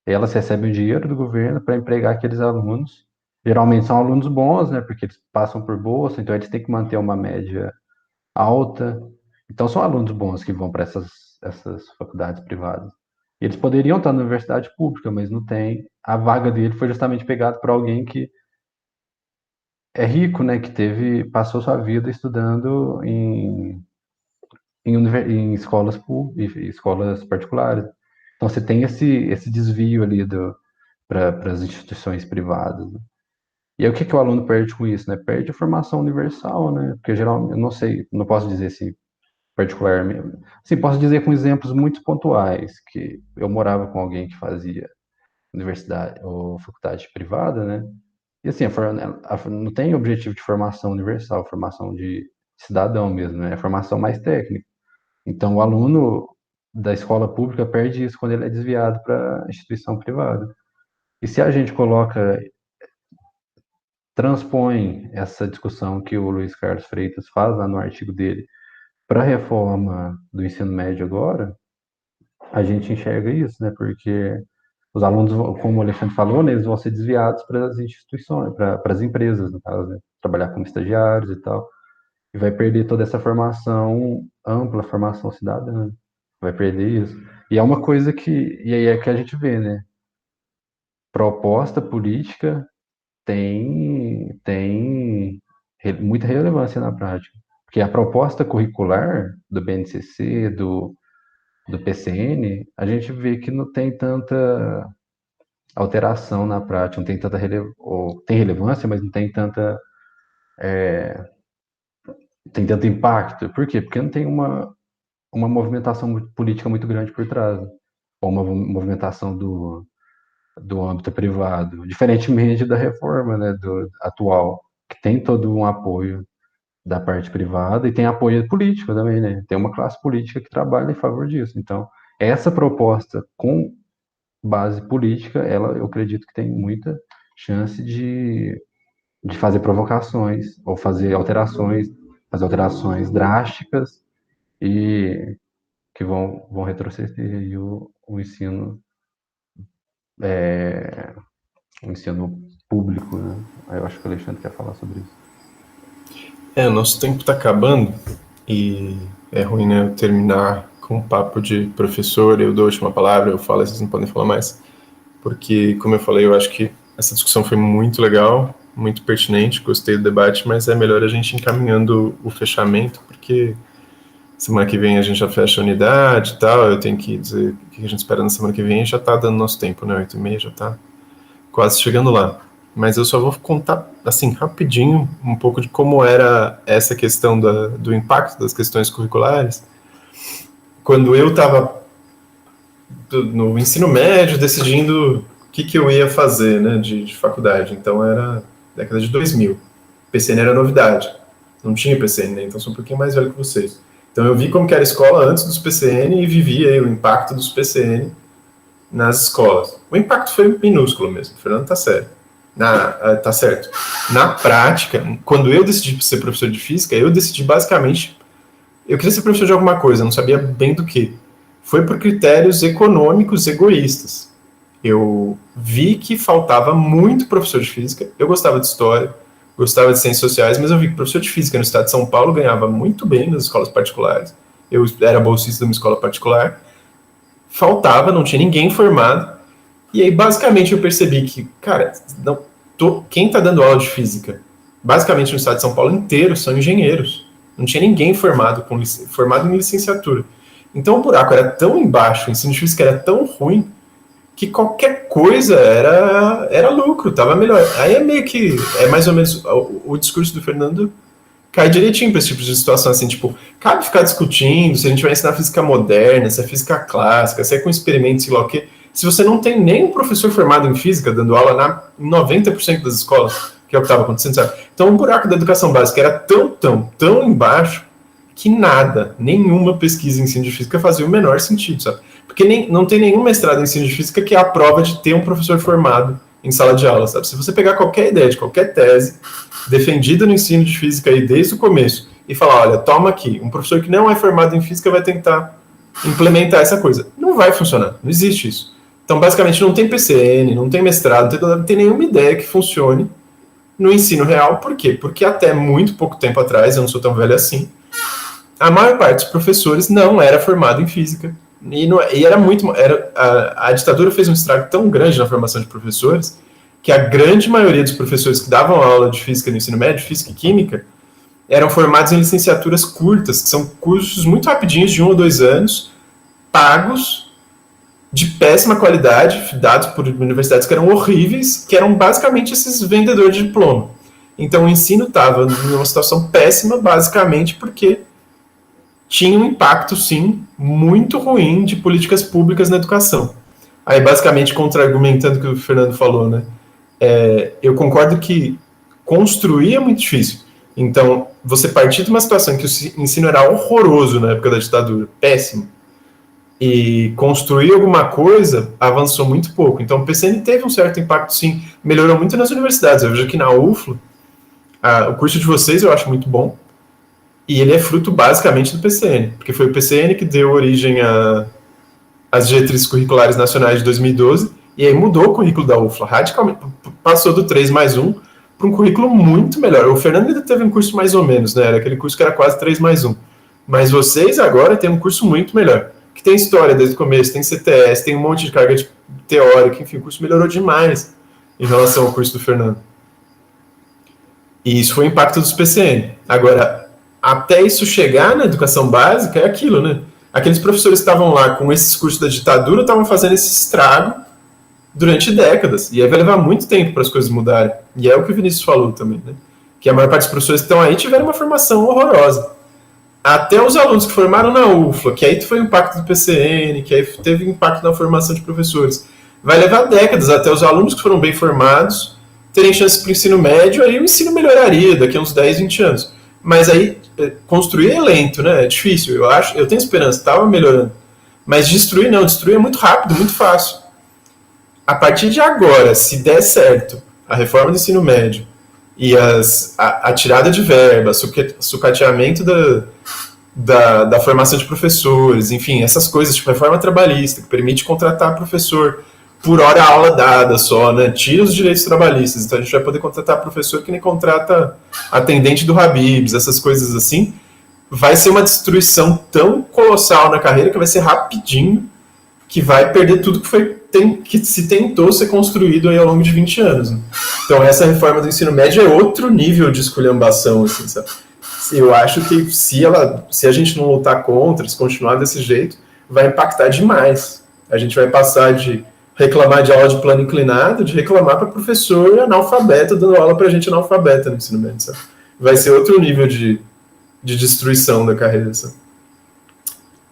elas recebem o dinheiro do governo para empregar aqueles alunos. Geralmente são alunos bons, né, porque eles passam por bolsa, então eles têm que manter uma média alta. Então são alunos bons que vão para essas faculdades privadas. E eles poderiam estar na universidade pública, mas não tem. A vaga dele foi justamente pegada por alguém que é rico, né, que passou sua vida estudando em escolas públicas, escolas particulares. Então você tem esse desvio ali para as instituições privadas. Né? E aí o que o aluno perde com isso, né? Perde a formação universal, né? Porque geralmente, eu não sei, não posso dizer se particular mesmo. Sim, posso dizer com exemplos muito pontuais, que eu morava com alguém que fazia universidade ou faculdade privada, né? E assim, não tem objetivo de formação universal, formação de cidadão mesmo, né? É formação mais técnica. Então, o aluno da escola pública perde isso quando ele é desviado para a instituição privada. E se a gente transpõe essa discussão que o Luiz Carlos Freitas faz lá no artigo dele para a reforma do ensino médio agora, a gente enxerga isso, né? Porque os alunos, como o Alexandre falou, né, eles vão ser desviados para as instituições, para as empresas, no caso, né? Trabalhar como estagiários e tal. E vai perder toda essa formação ampla, formação cidadã. Vai perder isso. E é uma coisa e aí é que a gente vê, né? Proposta política tem muita relevância na prática. Porque a proposta curricular do BNCC, do PCN, a gente vê que não tem tanta alteração na prática, não tem tanta tem relevância, mas não tem tem tanto impacto. Por quê? Porque não tem uma movimentação política muito grande por trás, ou uma movimentação do âmbito privado, diferentemente da reforma, né, atual, que tem todo um apoio da parte privada e tem apoio político também, né? Tem uma classe política que trabalha em favor disso. Então, essa proposta com base política, eu acredito que tem muita chance de fazer provocações ou fazer alterações drásticas e que vão retroceder o ensino o ensino público, né? Aí eu acho que o Alexandre quer falar sobre isso. O nosso tempo está acabando e é ruim, né, eu terminar com um papo de professor, eu dou a última palavra, eu falo, vocês não podem falar mais, porque, como eu falei, eu acho que essa discussão foi muito legal, muito pertinente, gostei do debate, mas é melhor a gente ir encaminhando o fechamento, porque semana que vem a gente já fecha a unidade e tal, eu tenho que dizer o que a gente espera na semana que vem, já está dando nosso tempo, né, 8h30 já está quase chegando lá. Mas eu só vou contar, assim, rapidinho, um pouco de como era essa questão do impacto das questões curriculares. Quando eu estava no ensino médio, decidindo o que eu ia fazer, né, de faculdade. Então, era década de 2000. PCN era novidade. Não tinha PCN, né? Então, sou um pouquinho mais velho que vocês. Então, eu vi como que era a escola antes dos PCN e vivi aí o impacto dos PCN nas escolas. O impacto foi minúsculo mesmo. O Fernando tá certo. Tá certo. Na prática, quando eu decidi ser professor de física, eu decidi basicamente... Eu queria ser professor de alguma coisa, não sabia bem do que. Foi por critérios econômicos egoístas. Eu vi que faltava muito professor de física, eu gostava de história, gostava de ciências sociais, mas eu vi que professor de física no estado de São Paulo ganhava muito bem nas escolas particulares. Eu era bolsista de uma escola particular, faltava, não tinha ninguém formado, e aí basicamente eu percebi que, cara, quem está dando aula de física, basicamente no estado de São Paulo inteiro, são engenheiros. Não tinha ninguém formado em licenciatura. Então o buraco era tão embaixo, o ensino de física era tão ruim, que qualquer coisa era lucro, estava melhor. Aí é meio que, é mais ou menos, o discurso do Fernando cai direitinho para esse tipo de situação, assim, tipo, cabe ficar discutindo se a gente vai ensinar física moderna, se é física clássica, se é com experimentos, sei lá o quê, se você não tem nem um professor formado em física dando aula em 90% das escolas, que é o que estava acontecendo, sabe? Então o buraco da educação básica era tão embaixo que nenhuma pesquisa em ensino de física fazia o menor sentido, sabe? Porque não tem nenhum mestrado em ensino de física que é a prova de ter um professor formado em sala de aula, sabe? Se você pegar qualquer ideia de qualquer tese defendida no ensino de física aí desde o começo e falar, olha, toma aqui, um professor que não é formado em física vai tentar implementar essa coisa. Não vai funcionar, não existe isso. Então, basicamente, não tem PCN, não tem mestrado, não tem nenhuma ideia que funcione no ensino real. Por quê? Porque até muito pouco tempo atrás, eu não sou tão velho assim, a maior parte dos professores não era formado em física. E era muito... A ditadura fez um estrago tão grande na formação de professores que a grande maioria dos professores que davam aula de física no ensino médio, física e química, eram formados em licenciaturas curtas, que são cursos muito rapidinhos, de 1 ou 2 anos, pagos, de péssima qualidade, dados por universidades que eram horríveis, que eram basicamente esses vendedores de diploma. Então o ensino estava numa situação péssima, basicamente porque tinha um impacto, sim, muito ruim de políticas públicas na educação. Aí, basicamente, contra-argumentando o que o Fernando falou, né? Eu concordo que construir é muito difícil. Então, você partir de uma situação em que o ensino era horroroso na época da ditadura, péssimo, e construir alguma coisa avançou muito pouco. Então, o PCN teve um certo impacto, sim, melhorou muito nas universidades. Eu vejo aqui na UFLA, o curso de vocês eu acho muito bom, e ele é fruto basicamente do PCN, porque foi o PCN que deu origem às diretrizes curriculares nacionais de 2012, e aí mudou o currículo da UFLA radicalmente, passou do 3+1 para um currículo muito melhor. O Fernando ainda teve um curso mais ou menos, né? Era aquele curso que era quase 3+1. Mas vocês agora têm um curso muito melhor, que tem história desde o começo, tem CTS, tem um monte de carga teórica, enfim, o curso melhorou demais em relação ao curso do Fernando. E isso foi o impacto dos PCN. Agora, até isso chegar na educação básica, é aquilo, né? Aqueles professores que estavam lá com esses cursos da ditadura estavam fazendo esse estrago durante décadas. E aí vai levar muito tempo para as coisas mudarem. E é o que o Vinícius falou também, né? Que a maior parte dos professores que estão aí tiveram uma formação horrorosa. Até os alunos que formaram na UFLA, que aí foi o impacto do PCN, que aí teve impacto na formação de professores. Vai levar décadas até os alunos que foram bem formados terem chance para o ensino médio, aí o ensino melhoraria daqui a uns 10, 20 anos. Mas aí, construir é lento, né? É difícil, eu tenho esperança, estava melhorando. Mas destruir não, destruir é muito rápido, muito fácil. A partir de agora, se der certo a reforma do ensino médio e a tirada de verba, sucateamento da formação de professores, enfim, essas coisas, tipo reforma trabalhista, que permite contratar professor por hora aula dada só, né? Tira os direitos trabalhistas, então a gente vai poder contratar professor que nem contrata atendente do Habib's, essas coisas assim. Vai ser uma destruição tão colossal na carreira que vai ser rapidinho, que vai perder tudo que foi que se tentou ser construído aí ao longo de 20 anos. Né? Então essa reforma do ensino médio é outro nível de esculhambação, assim, sabe? Eu acho que se a gente não lutar contra, se continuar desse jeito, vai impactar demais. A gente vai passar de reclamar de aula de plano inclinado, de reclamar para professor analfabeto dando aula para gente analfabeta no ensino médio, sabe? Vai ser outro nível de destruição da carreira, sabe?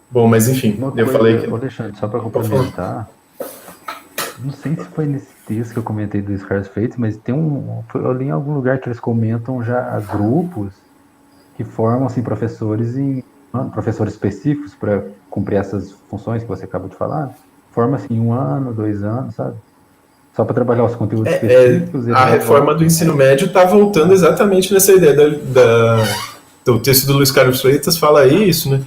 Bom, mas enfim, eu falei que... Alexandre, só para complementar, não sei se foi nesse texto que eu comentei do Scarface, mas eu li em algum lugar que eles comentam já grupos que formam assim, professores específicos para cumprir essas funções que você acabou de falar. Forma assim 1 ano, 2 anos, sabe? Só para trabalhar os conteúdos específicos. A reforma do ensino médio está voltando exatamente nessa ideia do texto do Luiz Carlos Freitas fala isso, né?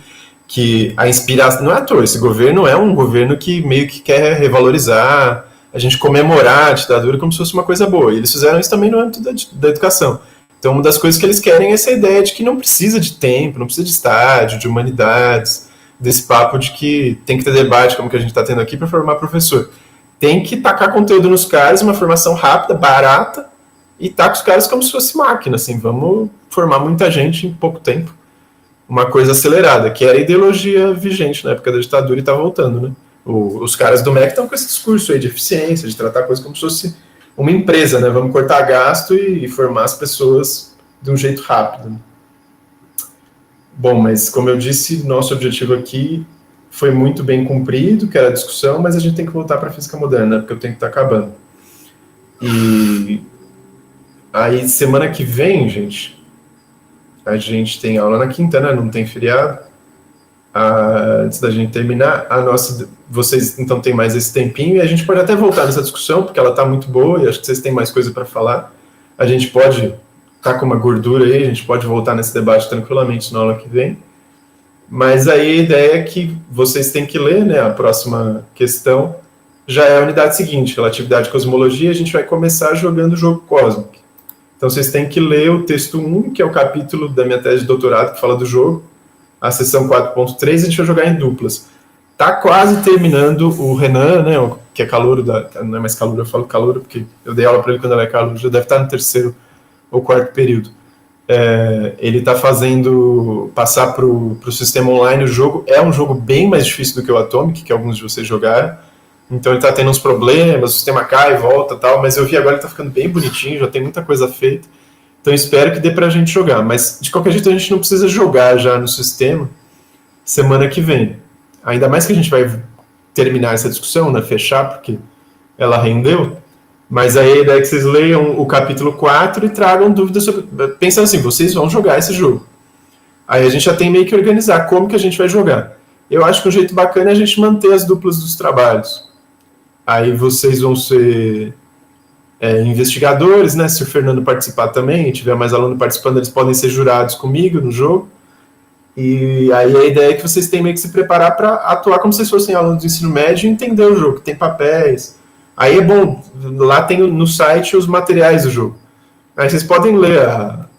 Que a inspiração não é à toa, esse governo é um governo que meio que quer revalorizar, a gente comemorar a ditadura como se fosse uma coisa boa, e eles fizeram isso também no âmbito da educação. Então uma das coisas que eles querem é essa ideia de que não precisa de tempo, não precisa de estágio, de humanidades, desse papo de que tem que ter debate como que a gente está tendo aqui para formar professor. Tem que tacar conteúdo nos caras, uma formação rápida, barata, e tacar os caras como se fosse máquina, assim, vamos formar muita gente em pouco tempo. Uma coisa acelerada, que era a ideologia vigente na época da ditadura e está voltando, né? Os caras do MEC estão com esse discurso aí de eficiência, de tratar a coisa como se fosse uma empresa, né? Vamos cortar gasto e formar as pessoas de um jeito rápido. Né? Bom, mas como eu disse, nosso objetivo aqui foi muito bem cumprido, que era a discussão, mas a gente tem que voltar para a física moderna, né? Porque o tempo está acabando. E aí, semana que vem, gente, a gente tem aula na quinta, né? Não tem feriado. Antes da gente terminar, vocês então têm mais esse tempinho e a gente pode até voltar nessa discussão, porque ela está muito boa e acho que vocês têm mais coisa para falar. A gente pode estar com uma gordura aí, a gente pode voltar nesse debate tranquilamente na aula que vem. Mas aí a ideia é que vocês têm que ler, né? A próxima questão já é a unidade seguinte, relatividade e cosmologia. A gente vai começar jogando o jogo Cosmic. Então vocês têm que ler o texto 1, que é o capítulo da minha tese de doutorado que fala do jogo, a sessão 4.3, a gente vai jogar em duplas. Tá quase terminando o Renan, né, que é calouro, não é mais calouro, eu falo calouro, porque eu dei aula para ele quando ele é calouro, já deve estar no 3º ou 4º período. Ele está fazendo passar para o sistema online o jogo, é um jogo bem mais difícil do que o Atomic, que alguns de vocês jogaram, então ele está tendo uns problemas, o sistema cai e volta e tal, mas eu vi agora que está ficando bem bonitinho, já tem muita coisa feita. Então espero que dê pra gente jogar, mas de qualquer jeito a gente não precisa jogar já no sistema semana que vem. Ainda mais que a gente vai terminar essa discussão, né, fechar, porque ela rendeu, mas aí a ideia é que vocês leiam o capítulo 4 e tragam dúvidas sobre... Pensando assim, vocês vão jogar esse jogo. Aí a gente já tem meio que organizar como que a gente vai jogar. Eu acho que um jeito bacana é a gente manter as duplas dos trabalhos. Aí vocês vão ser... investigadores, né? Se o Fernando participar também, e tiver mais aluno participando, eles podem ser jurados comigo no jogo. E aí a ideia é que vocês tenham meio que se preparar para atuar como se vocês fossem alunos do ensino médio e entender o jogo. Tem papéis. Aí é bom, lá tem no site os materiais do jogo. Aí vocês podem ler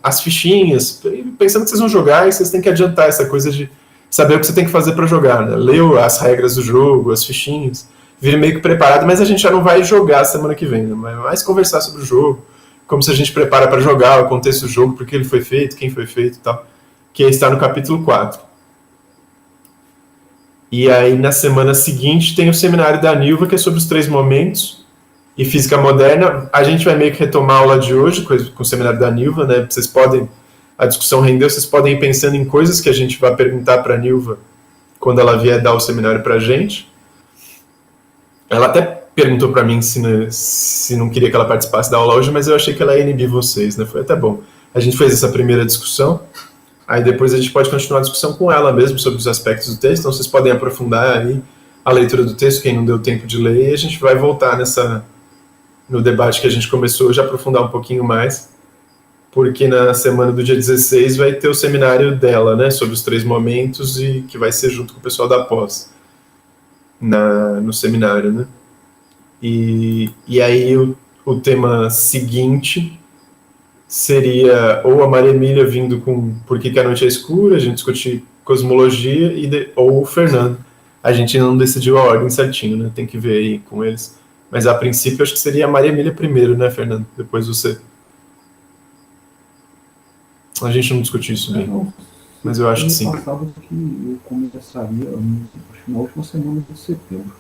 as fichinhas, pensando que vocês vão jogar, e vocês têm que adiantar essa coisa de saber o que você tem que fazer para jogar, né? Ler as regras do jogo, as fichinhas. Vir meio que preparado, mas a gente já não vai jogar semana que vem, né? Vai mais conversar sobre o jogo, como se a gente prepara para jogar, o contexto do jogo, por que ele foi feito, quem foi feito e tal, que está no capítulo 4. E aí, na semana seguinte, tem o seminário da Nilva, que é sobre os 3 momentos, e física moderna. A gente vai meio que retomar a aula de hoje com o seminário da Nilva, né? Vocês podem, a discussão rendeu, vocês podem ir pensando em coisas que a gente vai perguntar para a Nilva quando ela vier dar o seminário para a gente. Ela até perguntou para mim se não queria que ela participasse da aula hoje, mas eu achei que ela ia inibir vocês, né? Foi até bom. A gente fez essa primeira discussão, aí depois a gente pode continuar a discussão com ela mesmo sobre os aspectos do texto, então vocês podem aprofundar aí a leitura do texto, quem não deu tempo de ler, e a gente vai voltar no debate que a gente começou, já aprofundar um pouquinho mais, porque na semana do dia 16 vai ter o seminário dela, né? Sobre os 3 momentos, e que vai ser junto com o pessoal da pós. No seminário, né? E aí o tema seguinte seria ou a Maria Emília vindo com Por que a Noite é Escura, a gente discutir cosmologia, ou o Fernando. A gente ainda não decidiu a ordem certinho, né? Tem que ver aí com eles. Mas a princípio acho que seria a Maria Emília primeiro, né, Fernando? Depois você. A gente não discutiu isso bem. Não, Mas eu acho que sim. Passava que eu começaria, acho que na última semana de setembro.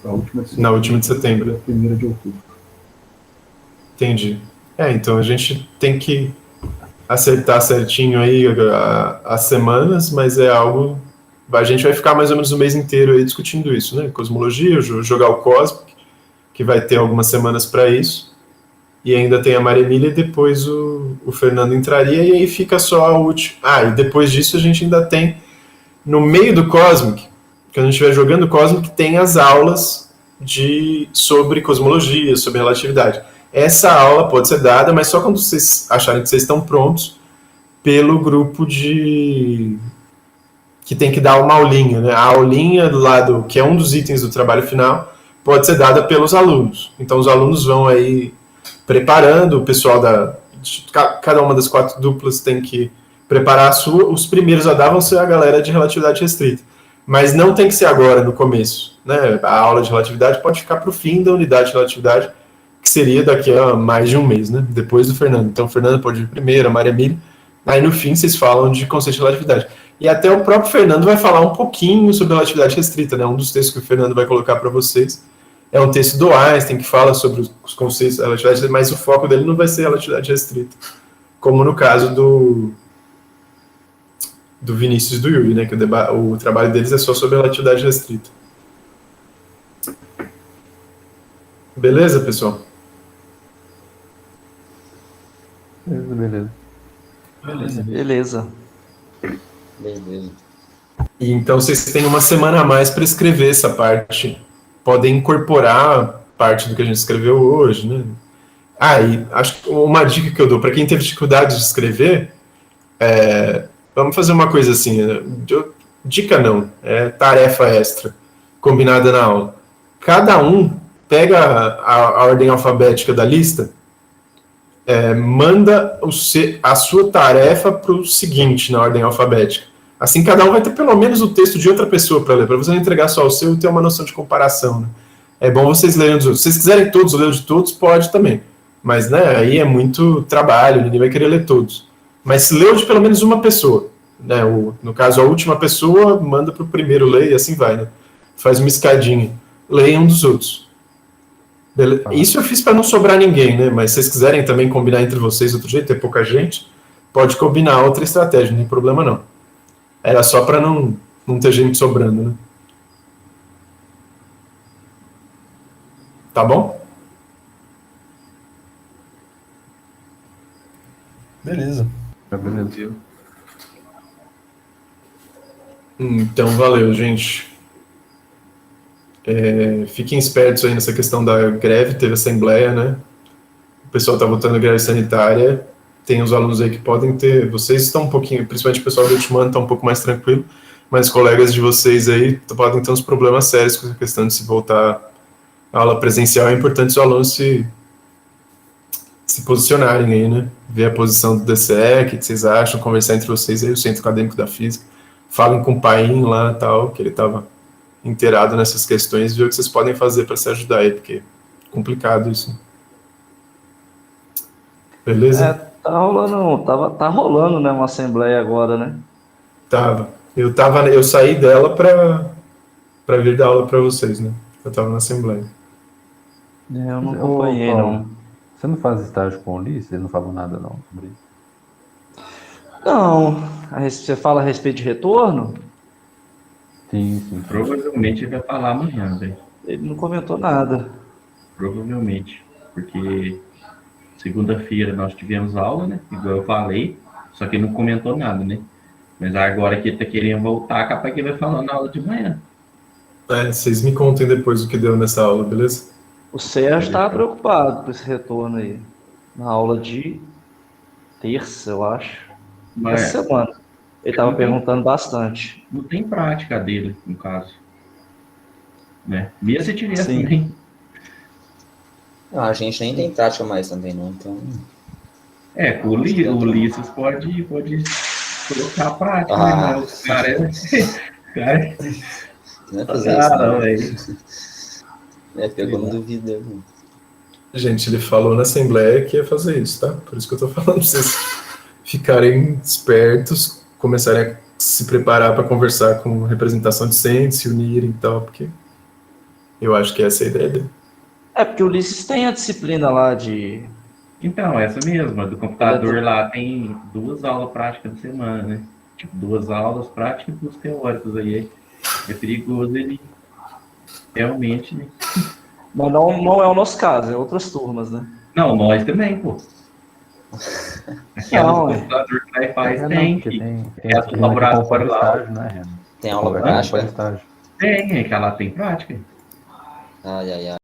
A última de setembro. Na última de setembro. A primeira de outubro. Entendi. Então a gente tem que acertar certinho aí as semanas, mas é algo... A gente vai ficar mais ou menos o mês inteiro aí discutindo isso, né? Cosmologia, jogar o Cosmic, que vai ter algumas semanas para isso. E ainda tem a Maria Emília e depois o Fernando entraria, e aí fica só a última. E depois disso a gente ainda tem, no meio do Cosmic, quando a gente estiver jogando o Cosmic, tem as aulas sobre cosmologia, sobre relatividade. Essa aula pode ser dada, mas só quando vocês acharem que vocês estão prontos, pelo grupo que tem que dar uma aulinha, né? A aulinha do lado, que é um dos itens do trabalho final, pode ser dada pelos alunos. Então os alunos vão aí preparando, o pessoal cada uma das 4 duplas tem que preparar a sua. Os primeiros a dar vão ser a galera de relatividade restrita. Mas não tem que ser agora, no começo, né? A aula de relatividade pode ficar para o fim da unidade de relatividade, que seria daqui a mais de um mês, né? Depois do Fernando. Então o Fernando pode ir primeiro, a Maria Emília. Aí no fim vocês falam de conceito de relatividade. E até o próprio Fernando vai falar um pouquinho sobre relatividade restrita, né? Um dos textos que o Fernando vai colocar para vocês é um texto do Einstein, que fala sobre os conceitos da relatividade restrita, mas o foco dele não vai ser relatividade restrita, como no caso do Vinícius e do Yuri, né? Que o trabalho deles é só sobre relatividade restrita. Beleza, pessoal? Beleza. Beleza. E então vocês têm uma semana a mais para escrever essa parte. Podem incorporar parte do que a gente escreveu hoje, né? E acho que uma dica que eu dou para quem teve dificuldade de escrever vamos fazer uma coisa assim, dica não, tarefa extra, combinada na aula. Cada um pega a ordem alfabética da lista, manda a sua tarefa para o seguinte na ordem alfabética. Assim, cada um vai ter pelo menos o texto de outra pessoa para ler, para você não entregar só o seu e ter uma noção de comparação, né? É bom vocês lerem dos outros. Se vocês quiserem todos ler de todos, pode também. Mas, né, aí é muito trabalho, ninguém vai querer ler todos. Mas se leu de pelo menos uma pessoa, né? No caso, a última pessoa manda para o primeiro ler e assim vai, né? Faz uma escadinha. Leiam dos outros. Isso eu fiz para não sobrar ninguém, né? Mas se vocês quiserem também combinar entre vocês de outro jeito, ter pouca gente, pode combinar outra estratégia, não tem problema não. Era só para não ter gente sobrando, né? Tá bom? Beleza. Beleza. Então, valeu, gente. Fiquem espertos aí nessa questão da greve, teve assembleia, né? O pessoal tá votando greve sanitária. Tem os alunos aí que podem ter... Vocês estão um pouquinho... Principalmente o pessoal do último ano está um pouco mais tranquilo, mas colegas de vocês aí podem ter uns problemas sérios com a questão de se voltar à aula presencial. É importante os alunos se posicionarem aí, né? Ver a posição do DCE, o que vocês acham, conversar entre vocês aí, o Centro Acadêmico da Física. Falem com o Paim lá, tal, que ele estava inteirado nessas questões, ver o que vocês podem fazer para se ajudar aí, porque é complicado isso. Beleza? Tá rolando, tá rolando, né, uma assembleia agora, né? Tava. Eu saí dela para vir dar aula para vocês, né? Eu tava na assembleia. Eu não acompanhei, não. Você não faz estágio com o Ulisses? Ele não falou nada, não, sobre isso? Não. Você fala a respeito de retorno? Sim. Provavelmente ele vai falar amanhã, velho. Ele não comentou nada. Provavelmente. Porque segunda-feira nós tivemos aula, né? Igual eu falei. Só que ele não comentou nada, né? Mas agora que ele tá querendo voltar, capaz que ele vai falar na aula de manhã. Vocês me contem depois o que deu nessa aula, beleza? O Sérgio estava preocupado com esse retorno aí. Na aula de terça, eu acho. Essa semana. Ele estava perguntando bastante. Não tem prática dele, no caso. Né? Mesmo se tivesse Sim. também. A gente nem tem prática mais também, não. Então... O Ulisses pode colocar a prática, né? O cara Não é fazer isso, Não, não. velho. É, pegou no duvida. Gente, ele falou na Assembleia que ia fazer isso, tá? Por isso que eu tô falando pra vocês ficarem espertos, começarem a se preparar para conversar com representação discente, se unirem e tal, porque eu acho que essa é a ideia dele. É, porque o Ulisses tem a disciplina lá de. Então, essa mesma, do computador lá tem 2 aulas práticas por semana, né? Tipo, 2 aulas práticas e 2 teóricas aí. É perigoso ele realmente, né? Mas não é o nosso caso, é outras turmas, né? Não, nós também, pô. Aquelas Não, computador que nós faz Não, tem, porque que tem é do disciplina que laboratório compõe lá. estágio, né, Tem aula Conversa prática? compõe estágio. Tem, é que ela tem prática. Ai, ai, ai.